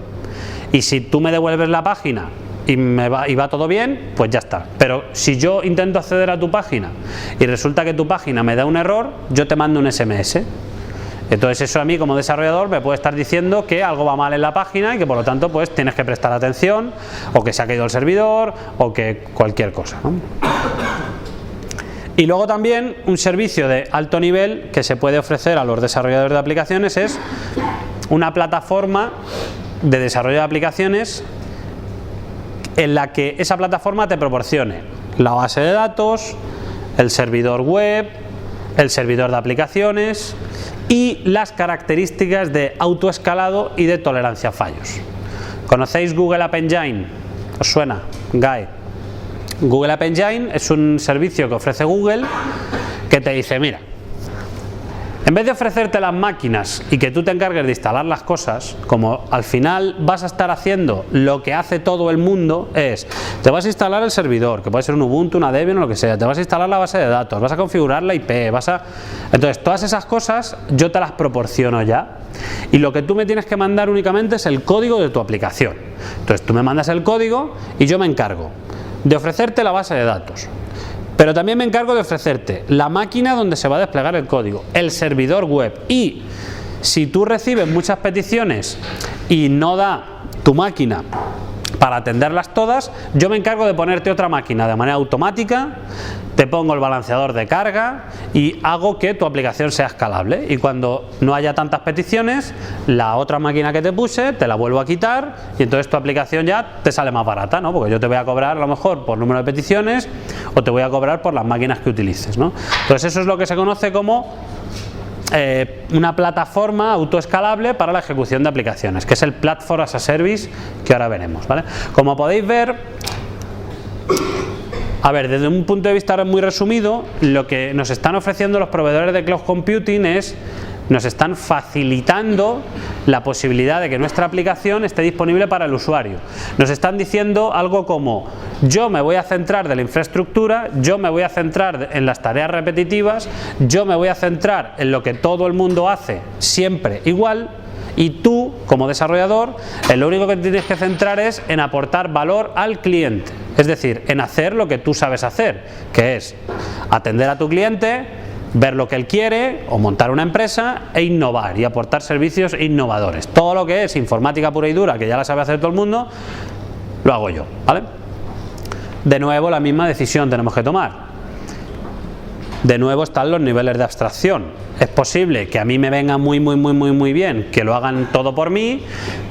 Y si tú me devuelves la página y va todo bien, pues ya está. Pero si yo intento acceder a tu página y resulta que tu página me da un error, yo te mando un SMS. Entonces eso a mí como desarrollador me puede estar diciendo que algo va mal en la página y que por lo tanto pues tienes que prestar atención, o que se ha caído el servidor, o que cualquier cosa, ¿no? Y luego también un servicio de alto nivel que se puede ofrecer a los desarrolladores de aplicaciones es una plataforma de desarrollo de aplicaciones en la que esa plataforma te proporcione la base de datos, el servidor web, el servidor de aplicaciones y las características de autoescalado y de tolerancia a fallos. ¿Conocéis Google App Engine? ¿Os suena? GAE. Google App Engine es un servicio que ofrece Google que te dice, mira, en vez de ofrecerte las máquinas y que tú te encargues de instalar las cosas, como al final vas a estar haciendo lo que hace todo el mundo, te vas a instalar el servidor, que puede ser un Ubuntu, una Debian o lo que sea, te vas a instalar la base de datos, vas a configurar la IP, entonces todas esas cosas yo te las proporciono ya, y lo que tú me tienes que mandar únicamente es el código de tu aplicación. Entonces tú me mandas el código y yo me encargo de ofrecerte la base de datos, pero también me encargo de ofrecerte la máquina donde se va a desplegar el código, el servidor web, y si tú recibes muchas peticiones y no da tu máquina para atenderlas todas, yo me encargo de ponerte otra máquina de manera automática, te pongo el balanceador de carga y hago que tu aplicación sea escalable, y cuando no haya tantas peticiones, la otra máquina que te puse te la vuelvo a quitar y entonces tu aplicación ya te sale más barata, ¿no? Porque yo te voy a cobrar a lo mejor por número de peticiones o te voy a cobrar por las máquinas que utilices, ¿no? Entonces eso es lo que se conoce como una plataforma autoescalable para la ejecución de aplicaciones, que es el Platform as a Service, que ahora veremos, ¿vale? Como podéis ver, a ver, desde un punto de vista muy resumido, lo que nos están ofreciendo los proveedores de cloud computing es, nos están facilitando la posibilidad de que nuestra aplicación esté disponible para el usuario. Nos están diciendo algo como, yo me voy a centrar de la infraestructura, yo me voy a centrar en las tareas repetitivas, yo me voy a centrar en lo que todo el mundo hace siempre igual, y tú como desarrollador lo único que tienes que centrar es en aportar valor al cliente, es decir, en hacer lo que tú sabes hacer, que es atender a tu cliente, ver lo que él quiere o montar una empresa e innovar y aportar servicios innovadores. Todo lo que es informática pura y dura, que ya la sabe hacer todo el mundo, lo hago yo, ¿vale? De nuevo la misma decisión tenemos que tomar. De nuevo están los niveles de abstracción. Es posible que a mí me venga muy bien que lo hagan todo por mí,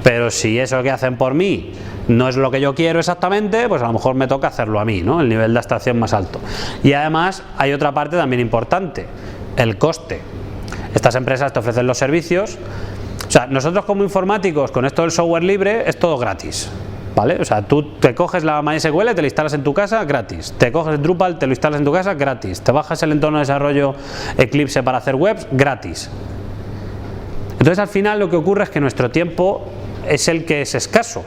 pero si eso que hacen por mí no es lo que yo quiero exactamente, pues a lo mejor me toca hacerlo a mí, ¿no? El nivel de abstracción más alto. Y además hay otra parte también importante, el coste. Estas empresas te ofrecen los servicios. O sea, nosotros como informáticos, con esto del software libre, es todo gratis. ¿vale? O sea, tú te coges la MySQL, te la instalas en tu casa gratis, te coges Drupal, te lo instalas en tu casa gratis, te bajas el entorno de desarrollo Eclipse para hacer webs gratis. Entonces al final lo que ocurre es que nuestro tiempo es el que es escaso,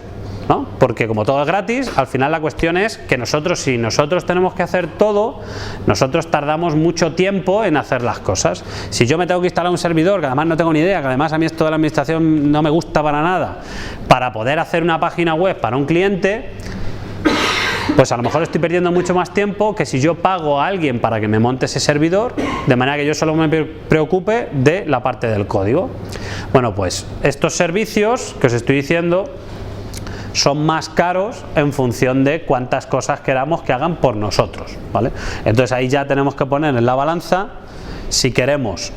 ¿no? Porque como todo es gratis, al final la cuestión es que si nosotros tenemos que hacer todo, nosotros tardamos mucho tiempo en hacer las cosas. Si yo me tengo que instalar un servidor, que además no tengo ni idea, que además a mí esto de la administración no me gusta para nada, para poder hacer una página web para un cliente, pues a lo mejor estoy perdiendo mucho más tiempo que si yo pago a alguien para que me monte ese servidor, de manera que yo solo me preocupe de la parte del código. Bueno, pues estos servicios que os estoy diciendo son más caros en función de cuántas cosas queramos que hagan por nosotros, ¿vale? Entonces ahí ya tenemos que poner en la balanza si queremos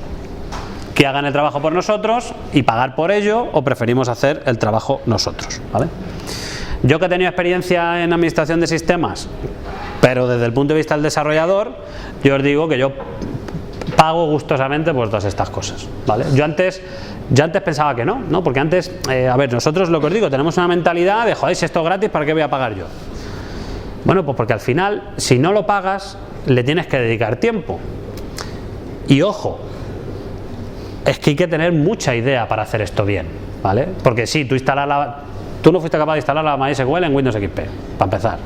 que hagan el trabajo por nosotros y pagar por ello, o preferimos hacer el trabajo nosotros, ¿vale? Yo que he tenido experiencia en administración de sistemas, pero desde el punto de vista del desarrollador, yo os digo que yo pago gustosamente por todas estas cosas, ¿vale? Yo antes pensaba que no, porque antes, a ver, nosotros lo que os digo, tenemos una mentalidad de, joder, si esto es gratis, ¿para qué voy a pagar yo? Bueno, pues porque al final, si no lo pagas, le tienes que dedicar tiempo. Y ojo, es que hay que tener mucha idea para hacer esto bien, ¿vale? Porque sí, tú no fuiste capaz de instalar la MySQL en Windows XP, para empezar.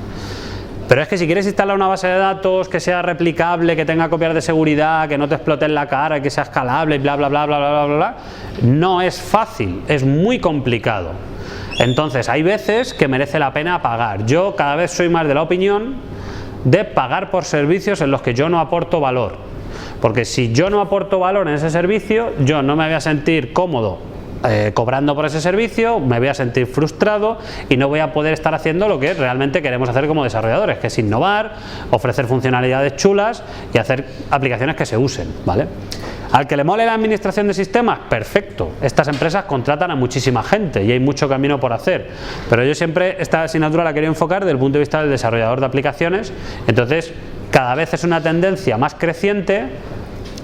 Pero es que si quieres instalar una base de datos que sea replicable, que tenga copias de seguridad, que no te explote en la cara, que sea escalable, bla, bla, bla, bla, bla, bla, bla, no es fácil, es muy complicado. Entonces, hay veces que merece la pena pagar. Yo cada vez soy más de la opinión de pagar por servicios en los que yo no aporto valor. Porque si yo no aporto valor en ese servicio, yo no me voy a sentir cómodo cobrando por ese servicio, me voy a sentir frustrado y no voy a poder estar haciendo lo que realmente queremos hacer como desarrolladores, que es innovar, ofrecer funcionalidades chulas y hacer aplicaciones que se usen, ¿vale? Al que le mole la administración de sistemas, perfecto. Estas empresas contratan a muchísima gente y hay mucho camino por hacer. Pero yo siempre esta asignatura la quería enfocar desde el punto de vista del desarrollador de aplicaciones. Entonces, cada vez es una tendencia más creciente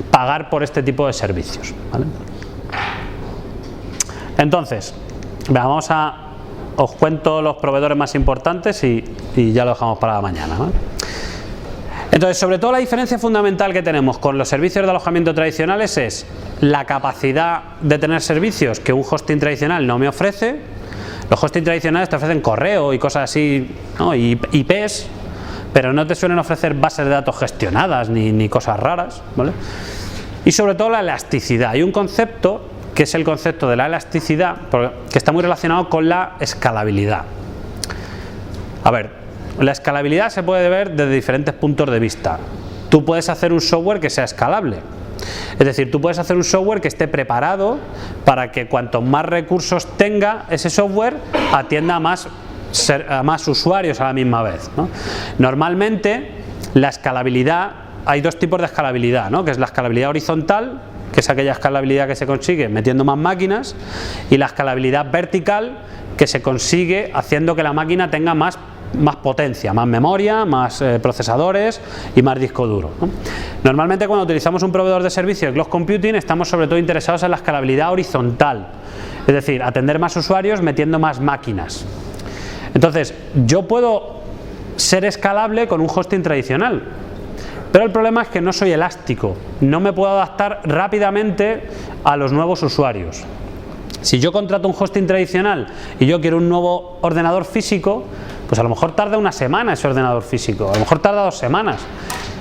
pagar por este tipo de servicios, ¿vale? Entonces, os cuento los proveedores más importantes y ya lo dejamos para mañana, ¿vale? Entonces, sobre todo la diferencia fundamental que tenemos con los servicios de alojamiento tradicionales es la capacidad de tener servicios que un hosting tradicional no me ofrece. Los hosting tradicionales te ofrecen correo y cosas así, ¿no? Y IPs, pero no te suelen ofrecer bases de datos gestionadas ni cosas raras, ¿vale? Y sobre todo la elasticidad. Hay un concepto que es el concepto de la elasticidad, que está muy relacionado con la escalabilidad. A ver, la escalabilidad se puede ver desde diferentes puntos de vista. Tú puedes hacer un software que sea escalable. Es decir, tú puedes hacer un software que esté preparado para que cuanto más recursos tenga ese software, atienda a más usuarios a la misma vez, ¿no? Normalmente, la escalabilidad, hay dos tipos de escalabilidad, ¿no? Que es la escalabilidad horizontal, que es aquella escalabilidad que se consigue metiendo más máquinas, y la escalabilidad vertical, que se consigue haciendo que la máquina tenga más potencia, más memoria, más procesadores y más disco duro, ¿no? Normalmente cuando utilizamos un proveedor de servicio de cloud computing estamos sobre todo interesados en la escalabilidad horizontal, es decir, atender más usuarios metiendo más máquinas. Entonces, yo puedo ser escalable con un hosting tradicional, pero el problema es que no soy elástico, no me puedo adaptar rápidamente a los nuevos usuarios. Si yo contrato un hosting tradicional y yo quiero un nuevo ordenador físico, pues a lo mejor tarda una semana ese ordenador físico, a lo mejor tarda 2 semanas,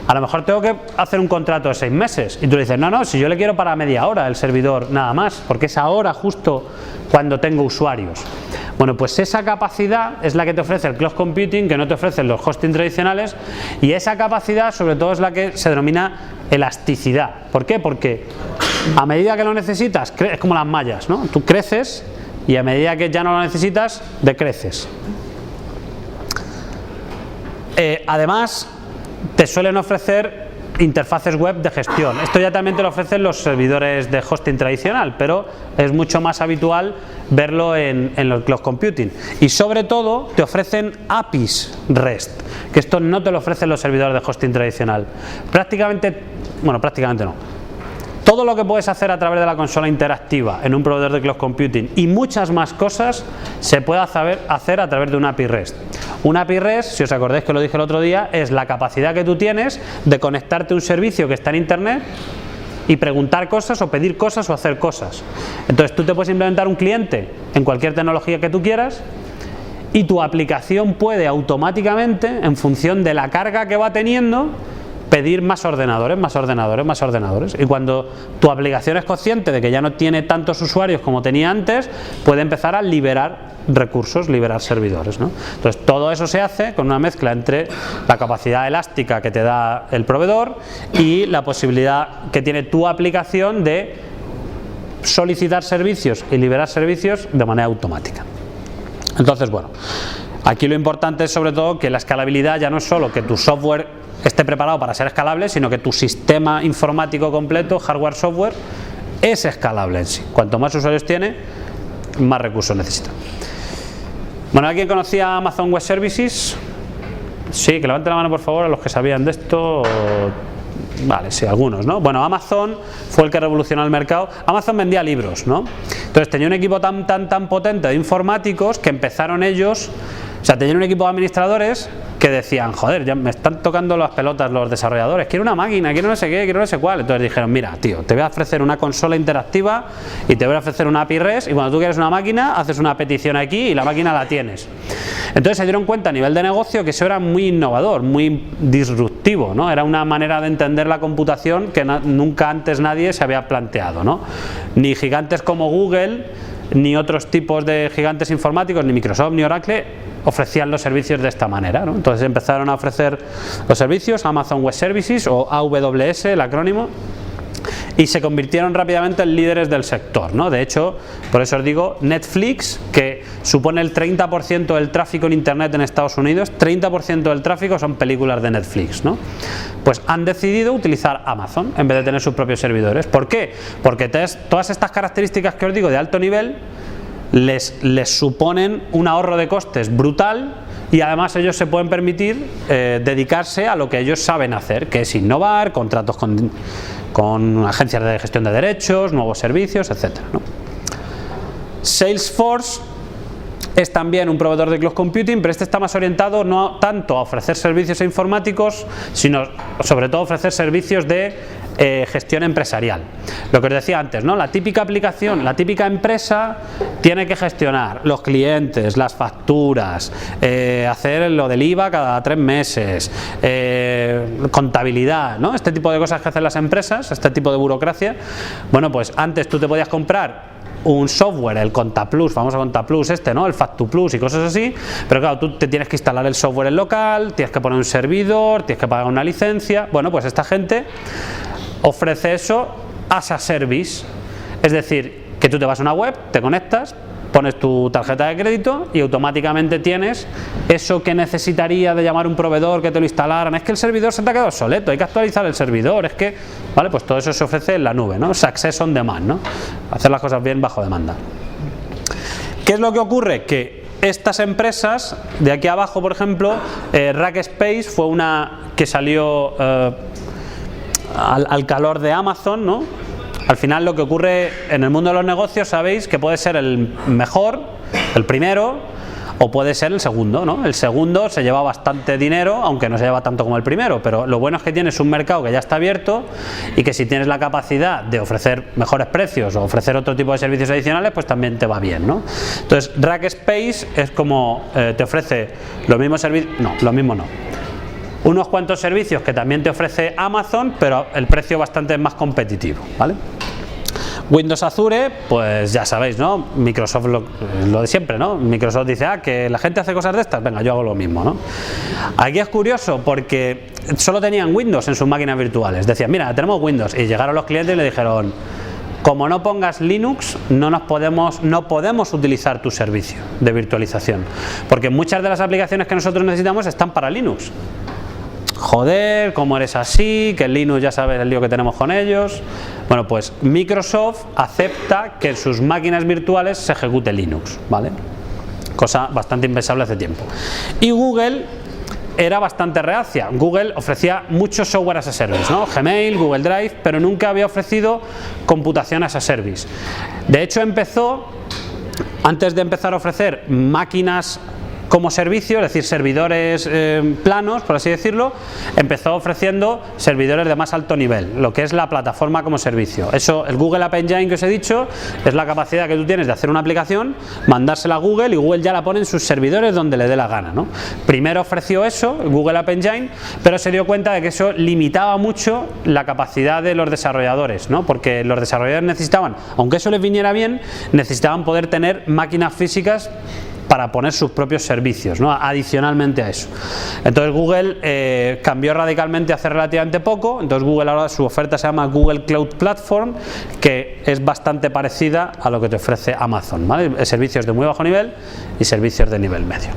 a lo mejor tengo que hacer un contrato de 6 meses y tú le dices, no, si yo le quiero para media hora el servidor nada más, porque es ahora justo cuando tengo usuarios. Bueno, pues esa capacidad es la que te ofrece el cloud computing, que no te ofrecen los hosting tradicionales, y esa capacidad sobre todo es la que se denomina elasticidad. ¿Por qué? Porque a medida que lo necesitas, es como las mallas, ¿no? Tú creces y a medida que ya no lo necesitas, decreces. Además, te suelen ofrecer interfaces web de gestión. Esto ya también te lo ofrecen los servidores de hosting tradicional, pero es mucho más habitual verlo en los cloud computing. Y sobre todo te ofrecen APIs REST, que esto no te lo ofrecen los servidores de hosting tradicional. Prácticamente no. Todo lo que puedes hacer a través de la consola interactiva en un proveedor de cloud computing y muchas más cosas se puede hacer a través de una API REST. Una API REST, si os acordáis que lo dije el otro día, es la capacidad que tú tienes de conectarte a un servicio que está en internet y preguntar cosas o pedir cosas o hacer cosas. Entonces tú te puedes implementar un cliente en cualquier tecnología que tú quieras y tu aplicación puede automáticamente, en función de la carga que va teniendo, pedir más ordenadores, más ordenadores, más ordenadores. Y cuando tu aplicación es consciente de que ya no tiene tantos usuarios como tenía antes, puede empezar a liberar recursos, liberar servidores, ¿no? Entonces todo eso se hace con una mezcla entre la capacidad elástica que te da el proveedor y la posibilidad que tiene tu aplicación de solicitar servicios y liberar servicios de manera automática. Entonces, bueno, aquí lo importante es sobre todo que la escalabilidad ya no es solo que tu software esté preparado para ser escalable, sino que tu sistema informático completo, hardware, software, es escalable en sí. Cuanto más usuarios tiene, más recursos necesita. Bueno, ¿alguien conocía Amazon Web Services? Sí, que levante la mano por favor a los que sabían de esto. Vale, sí, algunos, ¿no? Bueno, Amazon fue el que revolucionó el mercado. Amazon vendía libros, ¿no? Entonces tenía un equipo tan potente de informáticos que empezaron ellos, o sea, tenían un equipo de administradores que decían, joder, ya me están tocando las pelotas los desarrolladores, quiero una máquina, quiero no sé qué, quiero no sé cuál. Entonces dijeron, mira, tío, te voy a ofrecer una consola interactiva y te voy a ofrecer una API REST y cuando tú quieres una máquina, haces una petición aquí y la máquina la tienes. Entonces se dieron cuenta a nivel de negocio que eso era muy innovador, muy disruptivo, ¿no? Era una manera de entender la computación que nunca antes nadie se había planteado, ¿no? Ni gigantes como Google, ni otros tipos de gigantes informáticos, ni Microsoft, ni Oracle ofrecían los servicios de esta manera, ¿no? Entonces empezaron a ofrecer los servicios, Amazon Web Services o AWS, el acrónimo, y se convirtieron rápidamente en líderes del sector, ¿no? De hecho, por eso os digo, Netflix, que supone el 30% del tráfico en internet en Estados Unidos, 30% del tráfico son películas de Netflix, ¿no? Pues han decidido utilizar Amazon en vez de tener sus propios servidores. ¿Por qué? Porque todas estas características que os digo de alto nivel les suponen un ahorro de costes brutal y además ellos se pueden permitir dedicarse a lo que ellos saben hacer, que es innovar, contratos con agencias de gestión de derechos, nuevos servicios, etcétera, ¿no? Salesforce es también un proveedor de cloud computing, pero este está más orientado no tanto a ofrecer servicios informáticos, sino sobre todo a ofrecer servicios de gestión empresarial. Lo que os decía antes, ¿no? La típica aplicación, la típica empresa tiene que gestionar los clientes, las facturas, hacer lo del IVA cada 3 meses, contabilidad, ¿no? Este tipo de cosas que hacen las empresas, este tipo de burocracia. Bueno, pues antes tú te podías comprar un software, el ContaPlus, famoso ContaPlus ¿no? El FactuPlus y cosas así, pero claro, tú te tienes que instalar el software en local, tienes que poner un servidor, tienes que pagar una licencia. Bueno, pues esta gente ofrece eso as a service, es decir, que tú te vas a una web, te conectas, pones tu tarjeta de crédito y automáticamente tienes eso que necesitaría de llamar un proveedor que te lo instalaran. Es que el servidor se te ha quedado obsoleto, hay que actualizar el servidor, es que, vale, pues todo eso se ofrece en la nube, ¿no? Success on demand, ¿no? Hacer las cosas bien bajo demanda. ¿Qué es lo que ocurre? Que estas empresas, de aquí abajo, por ejemplo, Rackspace fue una que salió al calor de Amazon, ¿no? Al final lo que ocurre en el mundo de los negocios, sabéis que puede ser el mejor, el primero, o puede ser el segundo, ¿no? El segundo se lleva bastante dinero, aunque no se lleva tanto como el primero, pero lo bueno es que tienes un mercado que ya está abierto y que si tienes la capacidad de ofrecer mejores precios o ofrecer otro tipo de servicios adicionales, pues también te va bien, ¿no? Entonces Rackspace es como te ofrece los mismos servicios, no, lo mismo no. Unos cuantos servicios que también te ofrece Amazon, pero el precio bastante más competitivo, ¿vale? Windows Azure, pues ya sabéis, ¿no? Microsoft lo de siempre, ¿no? Microsoft dice, que la gente hace cosas de estas, venga, yo hago lo mismo, ¿no? Aquí es curioso porque solo tenían Windows en sus máquinas virtuales. Decían, mira, tenemos Windows. Y llegaron los clientes y le dijeron, como no pongas Linux, no podemos utilizar tu servicio de virtualización. Porque muchas de las aplicaciones que nosotros necesitamos están para Linux. Joder, ¿cómo eres así? Que el Linux ya sabes el lío que tenemos con ellos. Bueno, pues Microsoft acepta que en sus máquinas virtuales se ejecute Linux, ¿vale? Cosa bastante impensable hace tiempo. Y Google era bastante reacia. Google ofrecía mucho software as a service, ¿no? Gmail, Google Drive, pero nunca había ofrecido computación as a service. De hecho, antes de empezar a ofrecer máquinas como servicio, es decir, servidores planos, por así decirlo, empezó ofreciendo servidores de más alto nivel, lo que es la plataforma como servicio. Eso, el Google App Engine que os he dicho, es la capacidad que tú tienes de hacer una aplicación, mandársela a Google y Google ya la pone en sus servidores donde le dé la gana, ¿no? Primero ofreció eso, el Google App Engine, pero se dio cuenta de que eso limitaba mucho la capacidad de los desarrolladores, ¿no? Porque los desarrolladores necesitaban, aunque eso les viniera bien, necesitaban poder tener máquinas físicas para poner sus propios servicios, ¿no? Adicionalmente a eso. Entonces Google cambió radicalmente hace relativamente poco. Entonces Google ahora su oferta se llama Google Cloud Platform, que es bastante parecida a lo que te ofrece Amazon, ¿vale? Servicios de muy bajo nivel y servicios de nivel medio.